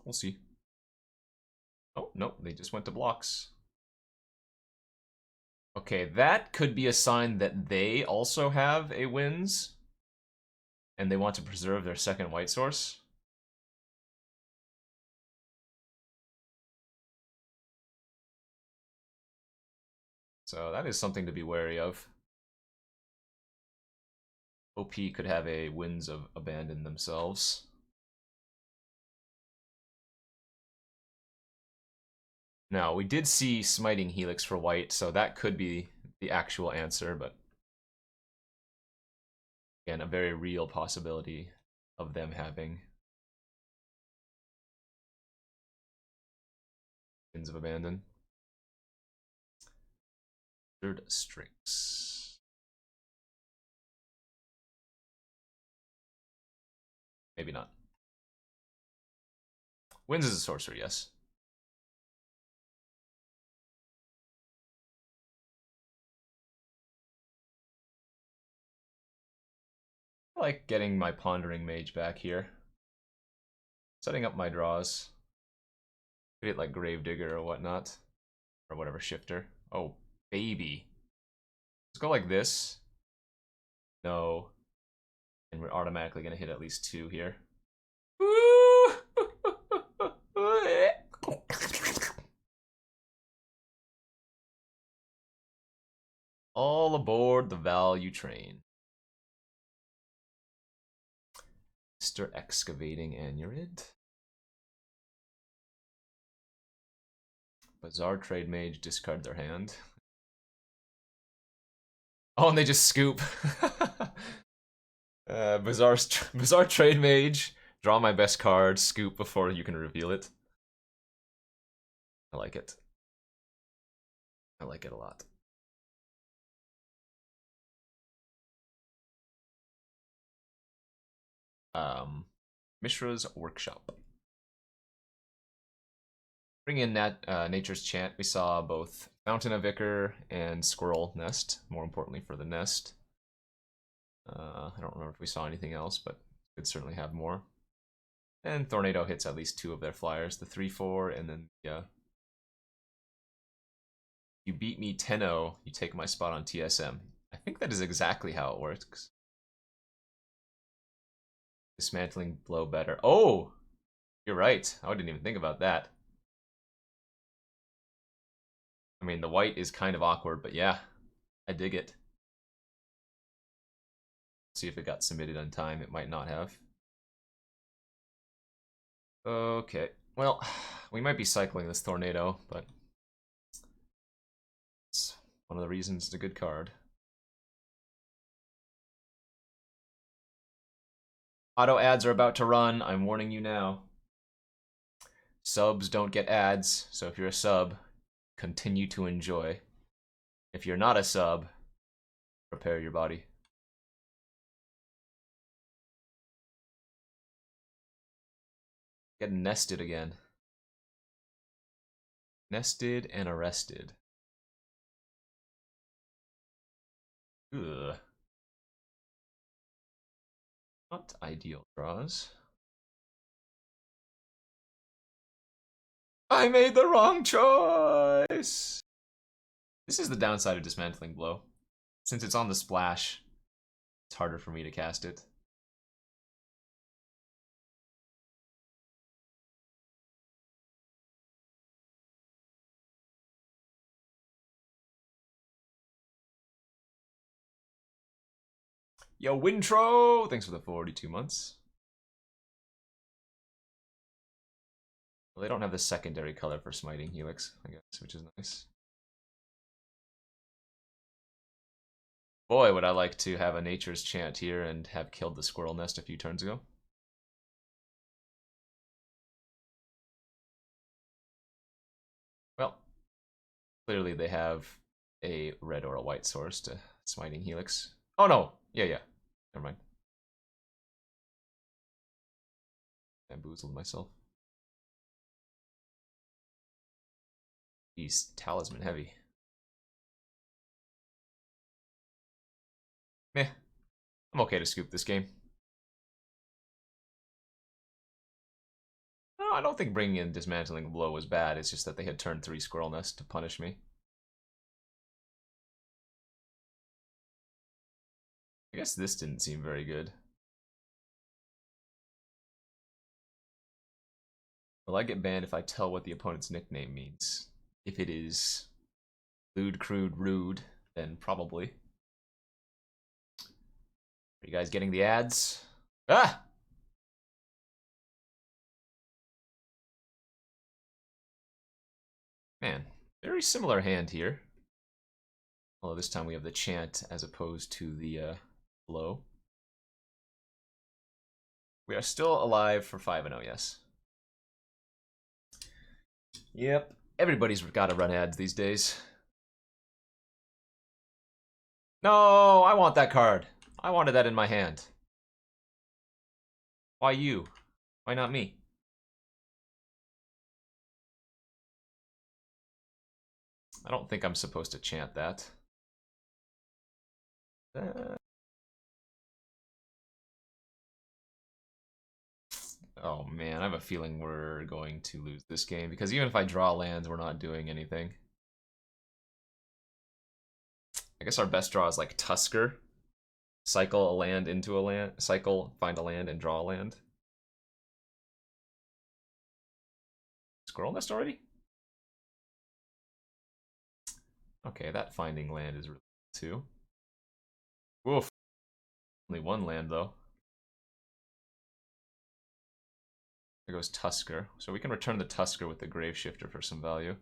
We'll see. Oh, no, they just went to blocks. Okay, that could be a sign that they also have a wins, and they want to preserve their second white source. So that is something to be wary of. OP could have a Winds of Abandon themselves. Now, we did see Smiting Helix for white, so that could be the actual answer, but again, a very real possibility of them having Winds of Abandon. Third Strix. Maybe not. Winds is a sorcerer, yes. I like getting my Pondering Mage back here. Setting up my draws. Could hit like Gravedigger or whatnot. Or whatever, Shifter. Oh, baby. Let's go like this. No. And we're automatically going to hit at least 2 here. All aboard the value train. Mr. Excavating Anurid. Bizarre Trade Mage, discard their hand. Oh, and they just scoop. Bizarre Trade Mage, draw my best card, scoop before you can reveal it. I like it. I like it a lot. Mishra's Workshop. Bring in Nature's Chant. We saw both Fountain of Ichor and Squirrel Nest, more importantly for the nest. I don't remember if we saw anything else, but could certainly have more. And Tornado hits at least 2 of their flyers, the 3/4, and then you beat me 10-0, you take my spot on TSM. I think that is exactly how it works. Dismantling blow better. Oh! You're right. I didn't even think about that. I mean, the white is kind of awkward, but yeah, I dig it. See if it got submitted on time. It might not have. Okay. Well, we might be cycling this Tornado, but it's one of the reasons it's a good card. Auto ads are about to run. I'm warning you now. Subs don't get ads, so if you're a sub, continue to enjoy. If you're not a sub, prepare your body. Get nested again. Nested and arrested. Ugh. Not ideal draws. I made the wrong choice! This is the downside of Dismantling Blow. Since it's on the splash, it's harder for me to cast it. Yo, Wintro! Thanks for the 42 months. Well, they don't have the secondary color for Smiting Helix, I guess, which is nice. Boy, would I like to have a Nature's Chant here and have killed the Squirrel Nest a few turns ago. Well, clearly they have a red or a white source to Smiting Helix. Oh no! Yeah. Never mind. Bamboozled myself. He's Talisman heavy. Meh. I'm okay to scoop this game. No, I don't think bringing in Dismantling Blow was bad. It's just that they had turned 3 Squirrel Nest to punish me. I guess this didn't seem very good. Will I get banned if I tell what the opponent's nickname means? If it is lewd, crude, rude, then probably. Are you guys getting the ads? Ah! Man, very similar hand here. Although this time we have the chant as opposed to the blow. We are still alive for 5-0, yes. Yep, everybody's got to run ads these days. No, I want that card. I wanted that in my hand. Why you? Why not me? I don't think I'm supposed to chant that. Oh man, I have a feeling we're going to lose this game because even if I draw lands, we're not doing anything. I guess our best draw is like Tusker. Cycle a land into a land. Cycle, find a land, and draw a land. Squirrel Nest already? Okay, that finding land is really good too. Woof. Only one land though. There goes Tusker. So we can return the Tusker with the Grave Shifter for some value.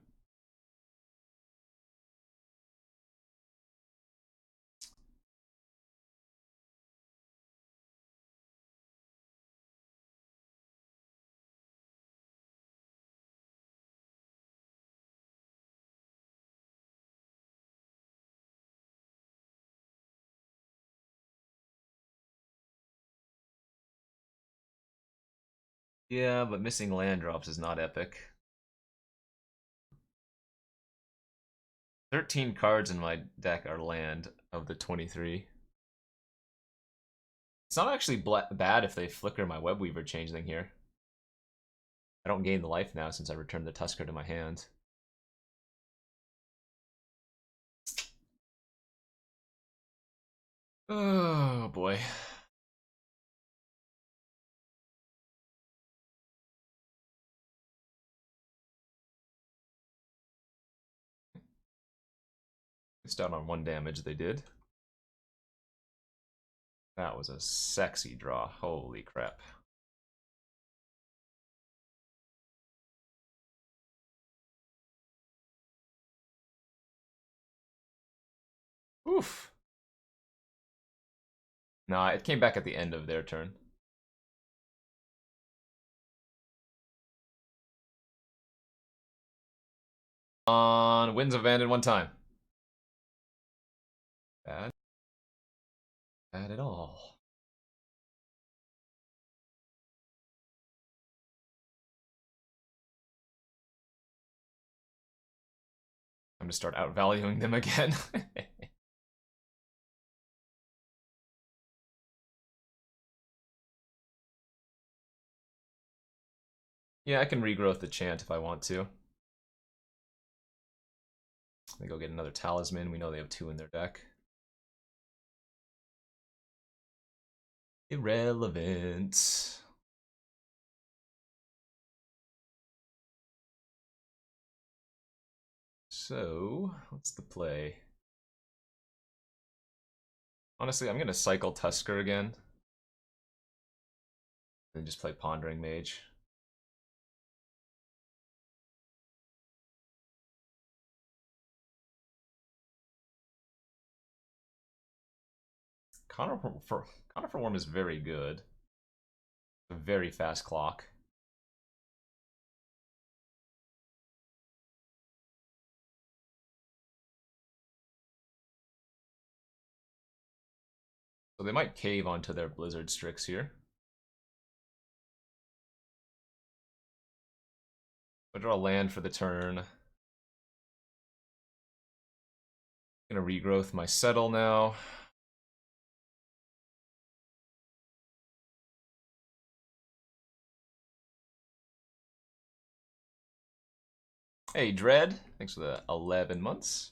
Yeah, but missing land drops is not epic. 13 cards in my deck are land of the 23. It's not actually bad if they flicker my Webweaver changeling here. I don't gain the life now since I returned the Tusker to my hand. Oh boy. Missed out on 1 damage, they did. That was a sexy draw. Holy crap. Oof. Nah, it came back at the end of their turn. On Winds of Abandon one time. Bad. Bad at all. I'm gonna start outvaluing them again. Yeah, I can regrowth the chant if I want to. They go get another talisman. We know they have 2 in their deck. Irrelevant. So, what's the play? Honestly, I'm gonna cycle Tusker again. And just play Pondering Mage. Conifer Worm is very good. A very fast clock. So they might cave onto their Blizzard Strix here. I draw land for the turn. Gonna regrowth my Settle now. Hey, Dread. Thanks for the 11 months.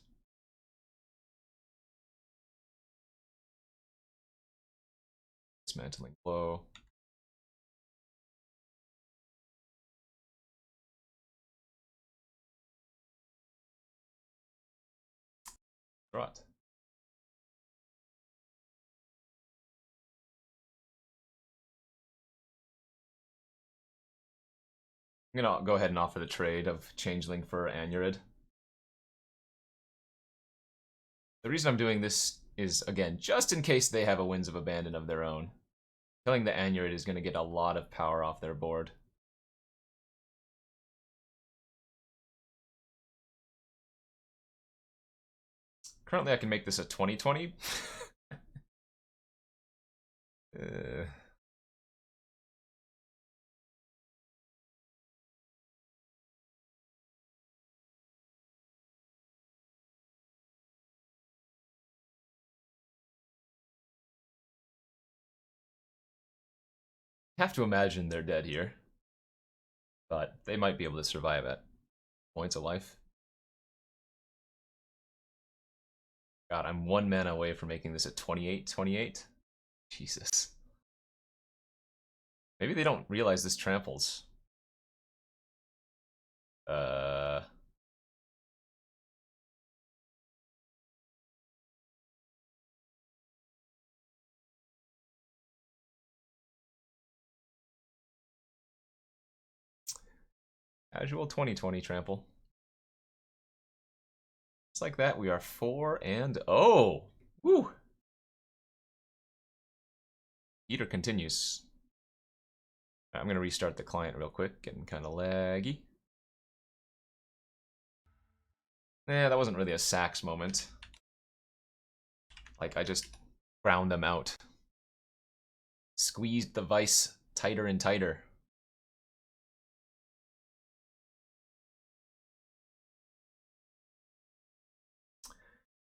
Dismantling Blow. Draw it. I'm gonna go ahead and offer the trade of Changeling for Anurid. The reason I'm doing this is, again, just in case they have a Winds of Abandon of their own. Killing the Anurid is going to get a lot of power off their board. Currently, I can make this a 20-20. Have to imagine they're dead here. But they might be able to survive at points of life. God, I'm 1 mana away from making this a 28-28. Jesus. Maybe they don't realize this tramples. Casual 20-20 trample. Just like that, we are 4-0. Woo! Eater continues. I'm going to restart the client real quick, getting kind of laggy. That wasn't really a sax moment. Like, I just ground them out. Squeezed the vice tighter and tighter.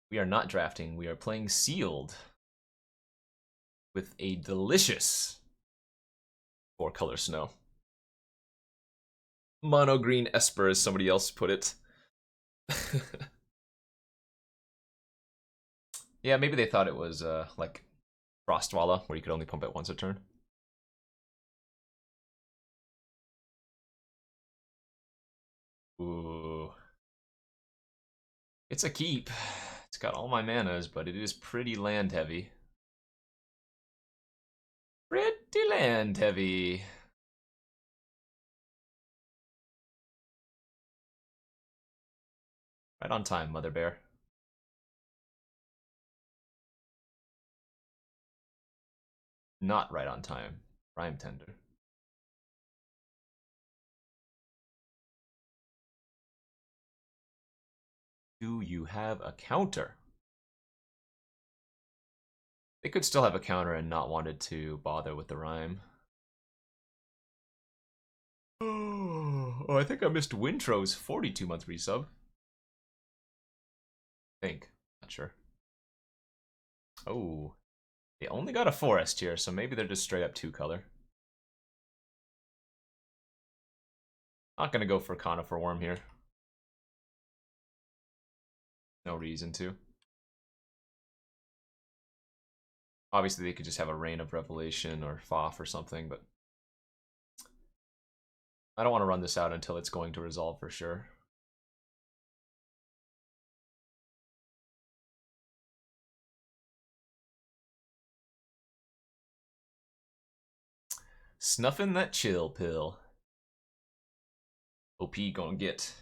We are not drafting, we are playing sealed. With a delicious 4-color snow. Mono green Esper, as somebody else put it. Yeah, maybe they thought it was like Frostwalla, where you could only pump it once a turn. Ooh. It's a keep. It's got all my manas, but it is pretty land heavy. Pretty land heavy. Right on time, Mother Bear. Not right on time. Prime Tender. Do you have a counter? They could still have a counter and not wanted to bother with the rhyme. Oh, I think I missed Wintro's 42-month resub. I think. Not sure. Oh. They only got a forest here, so maybe they're just straight up 2-color. Not gonna go for Conifer Worm here. No reason to. Obviously, they could just have a Rain of Revelation or Foff or something, but I don't want to run this out until it's going to resolve for sure. Snuffing that chill pill. OP gonna get.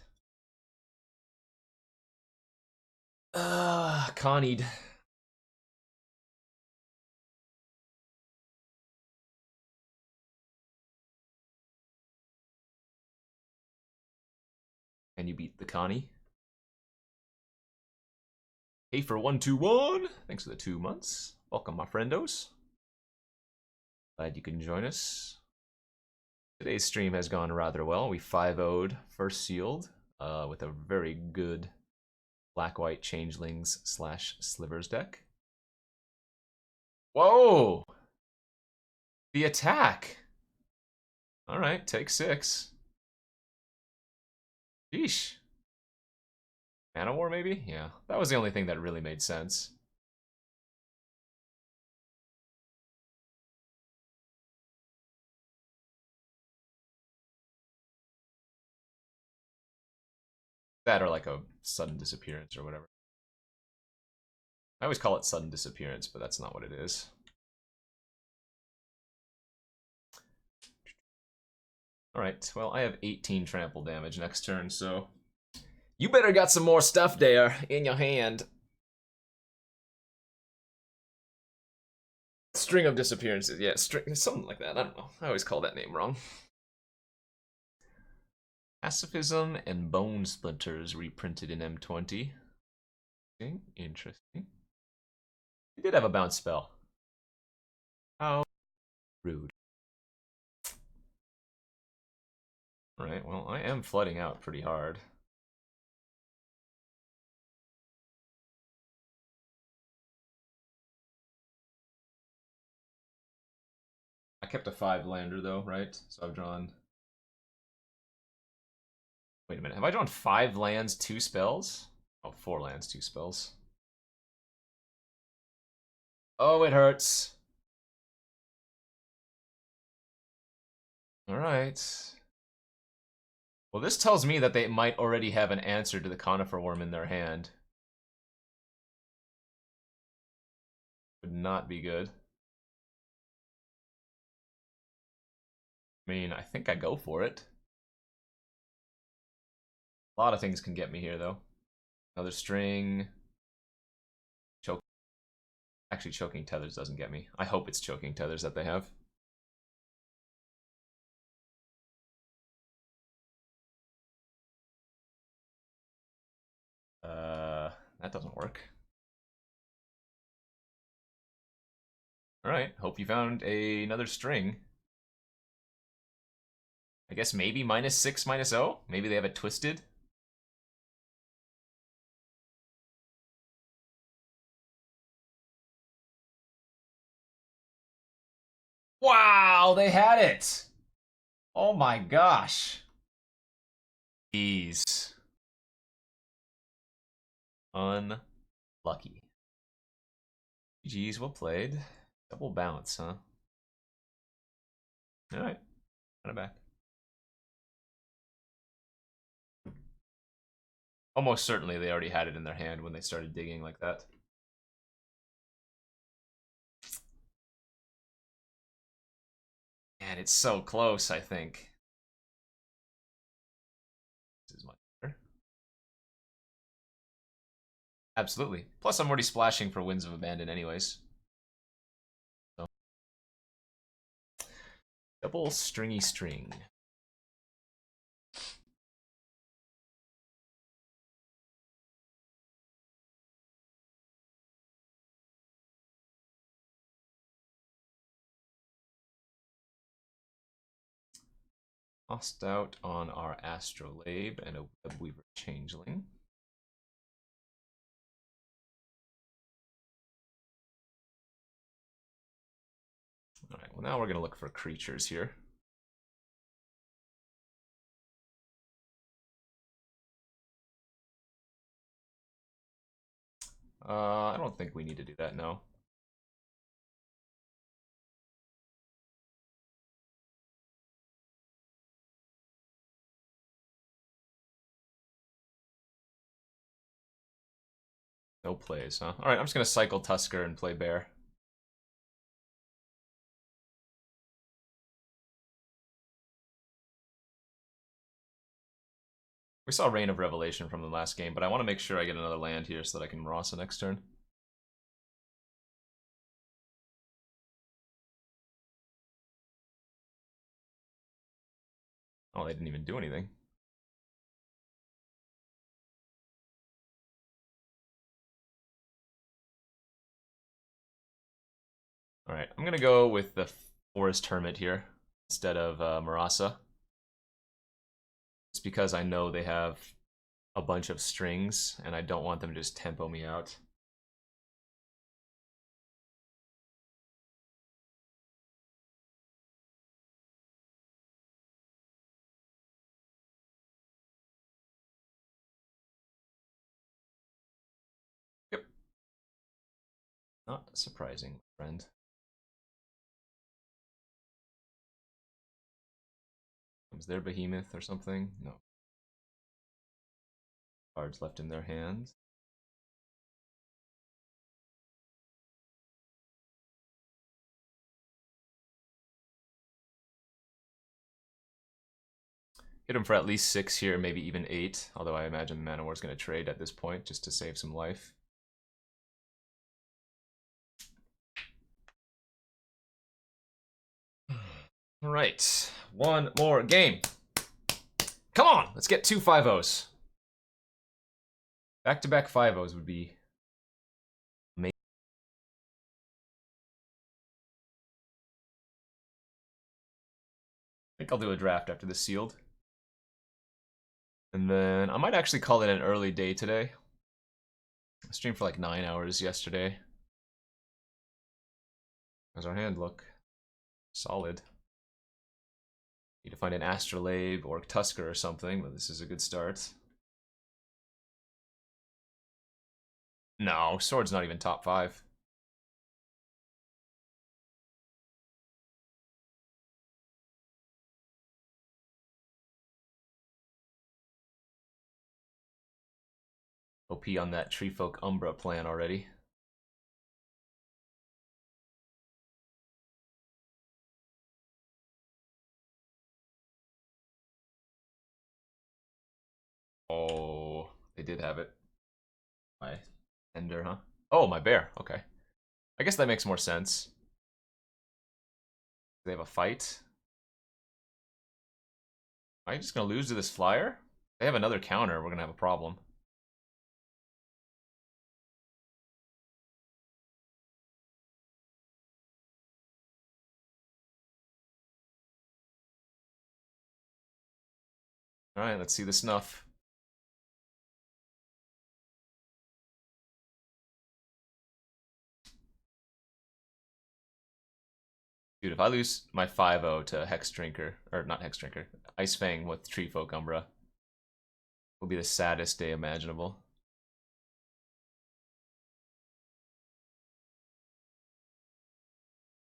Connied. And you beat the Connie. Hey for 121. Thanks for the 2 months. Welcome, my friendos. Glad you can join us. Today's stream has gone rather well. We 5-0'd first sealed with a very good black-white changelings / slivers deck. Whoa! The attack! Alright, take 6. Sheesh. Mana War, maybe? Yeah, that was the only thing that really made sense. That or like a sudden disappearance or whatever. I always call it sudden disappearance, but that's not what it is. Alright, well, I have 18 trample damage next turn, so you better got some more stuff there in your hand. String of disappearances, yeah, something like that. I don't know. I always call that name wrong. Pacifism and Bone Splinters reprinted in M20. Interesting. He did have a bounce spell. How rude. Alright, well, I am flooding out pretty hard. I kept a 5-lander though, right? So I've drawn... Wait a minute, have I drawn 5 lands, 2 spells? Oh, 4 lands, 2 spells. Oh, it hurts. Alright. Well, this tells me that they might already have an answer to the Conifer Worm in their hand. Would not be good. I mean, I think I go for it. A lot of things can get me here, though. Another string. Choke. Actually, choking tethers doesn't get me. I hope it's choking tethers that they have. That doesn't work. Alright, hope you found another string. I guess maybe -6, -0? Maybe they have it twisted? Wow, they had it! Oh my gosh. Jeez. Unlucky. GG's, well played. Double bounce, huh? Alright, run it back. Almost certainly they already had it in their hand when they started digging like that. Man, it's so close, I think. This is much better. Absolutely. Plus, I'm already splashing for Winds of Abandon anyways. So. Double stringy string. Tossed out on our Astrolabe and a Webweaver Changeling. Alright, well now we're going to look for creatures here. I don't think we need to do that, no. No plays, huh? Alright, I'm just going to cycle Tusker and play Bear. We saw Reign of Revelation from the last game, but I want to make sure I get another land here so that I can Rasa next turn. Oh, they didn't even do anything. Alright, I'm gonna go with the Forest Hermit here instead of Marasa. It's because I know they have a bunch of strings, and I don't want them to just tempo me out. Yep. Not surprising, friend. Is there Behemoth or something? No. Cards left in their hands. Hit him for at least 6 here, maybe even 8. Although I imagine the Manowar is going to trade at this point just to save some life. Alright, one more game. Come on, let's get 2 5-0s. Back-to-back 5-0s would be amazing. I think I'll do a draft after this sealed. And then I might actually call it an early day today. I streamed for like 9 hours yesterday. How's our hand look? Solid. Need to find an Astrolabe or Tusker or something, but this is a good start. No, Sword's not even top 5. OP on that Treefolk Umbra plan already. Oh, they did have it. My Ender, huh? Oh, my Bear. Okay. I guess that makes more sense. They have a fight. Am I just gonna lose to this flyer? They have another counter, we're gonna have a problem. Alright, let's see the snuff. Dude, if I lose my 5-0 to Hex Drinker, or not Hex Drinker, Ice Fang with Treefolk Umbra, it will be the saddest day imaginable.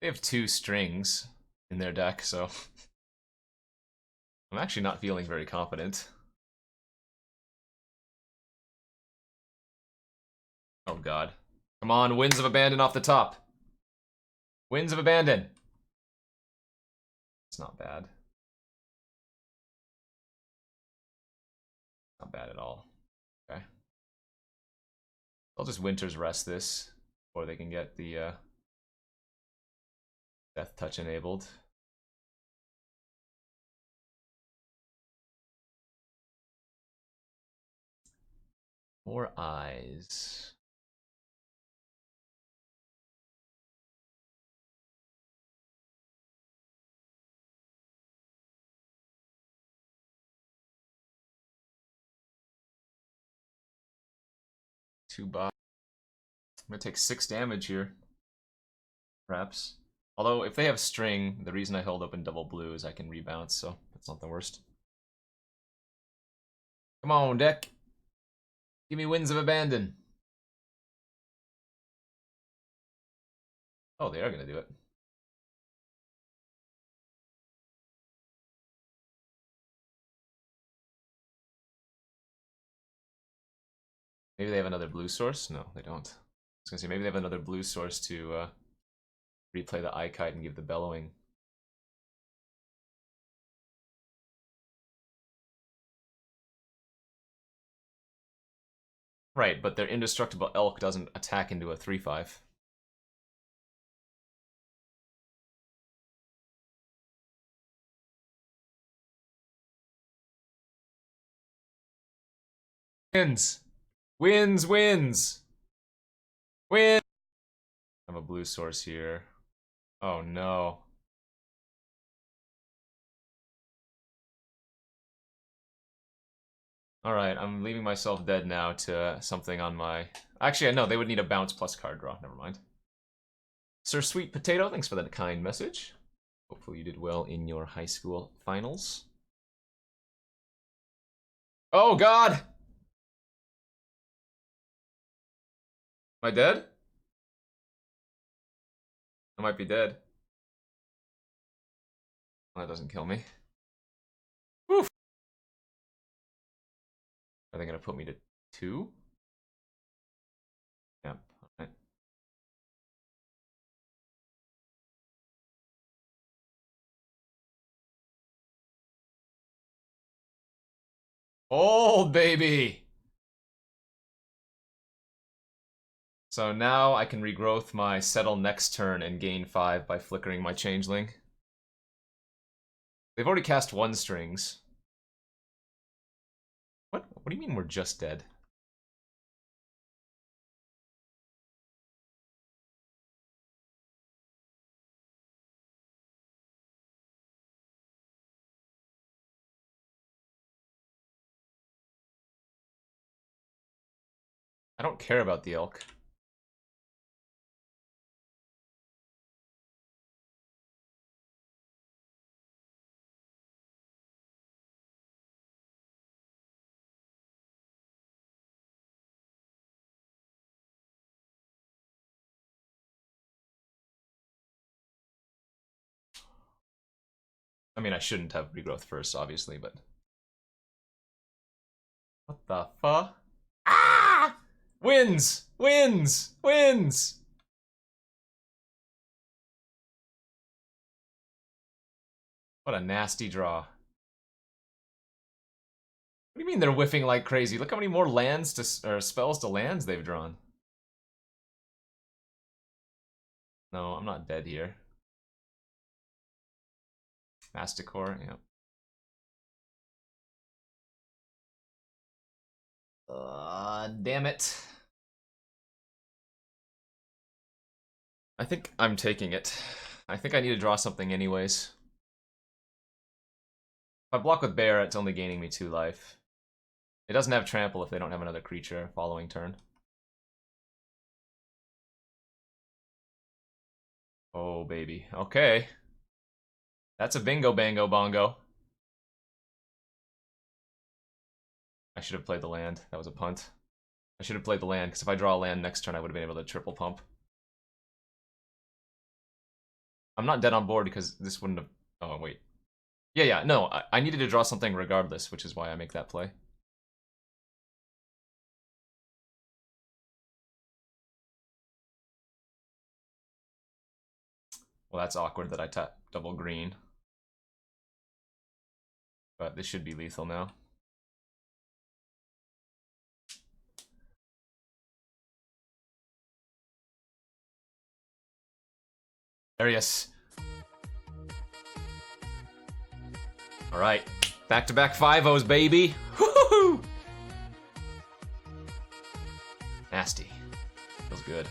They have 2 strings in their deck, so I'm actually not feeling very confident. Oh god. Come on, Winds of Abandon off the top. Winds of Abandon. It's not bad. Not bad at all. Okay. I'll just Winter's Rest this, or they can get the Death Touch enabled. More eyes. 2 buy. I'm gonna take 6 damage here. Perhaps. Although, if they have string, the reason I held up in double blue is I can rebounce, so that's not the worst. Come on, deck. Give me Winds of Abandon. Oh, they are gonna do it. Maybe they have another blue source? No, they don't. I was gonna say, maybe they have another blue source to replay the Eye-Kite and give the Bellowing. Right, but their Indestructible Elk doesn't attack into a 3/5. Wins! Wins! Wins! Win! I have a blue source here. Oh no. Alright, I'm leaving myself dead now to something on my... Actually, no, they would need a bounce plus card draw. Never mind. Sir Sweet Potato, thanks for that kind message. Hopefully you did well in your high school finals. Oh god! Am I dead? I might be dead. Well, that doesn't kill me. Oof. Are they gonna put me to 2? Yep. Alright. Old baby! So now I can regrowth my Settle next turn and gain 5 by flickering my Changeling. They've already cast 1 strings. What do you mean we're just dead? I don't care about the elk. I mean, I shouldn't have regrowth first, obviously, but... What the fuck? Ah! Wins! Wins! Wins! What a nasty draw. What do you mean they're whiffing like crazy? Look how many more lands to, or spells to lands they've drawn. No, I'm not dead here. Masticore, yeah. Damn it. I think I'm taking it. I think I need to draw something anyways. If I block with Bear, it's only gaining me 2 life. It doesn't have trample if they don't have another creature following turn. Oh, baby. Okay. That's a bingo bango bongo. I should have played the land. That was a punt. I should have played the land, because if I draw a land next turn, I would have been able to triple pump. I'm not dead on board because this wouldn't have... Oh, wait. Yeah, no, I needed to draw something regardless, which is why I make that play. Well, that's awkward that I tap double green. But this should be lethal now. Arius. Alright. Back-to-back 5-0s, baby. Woohoo! Nasty. Feels good.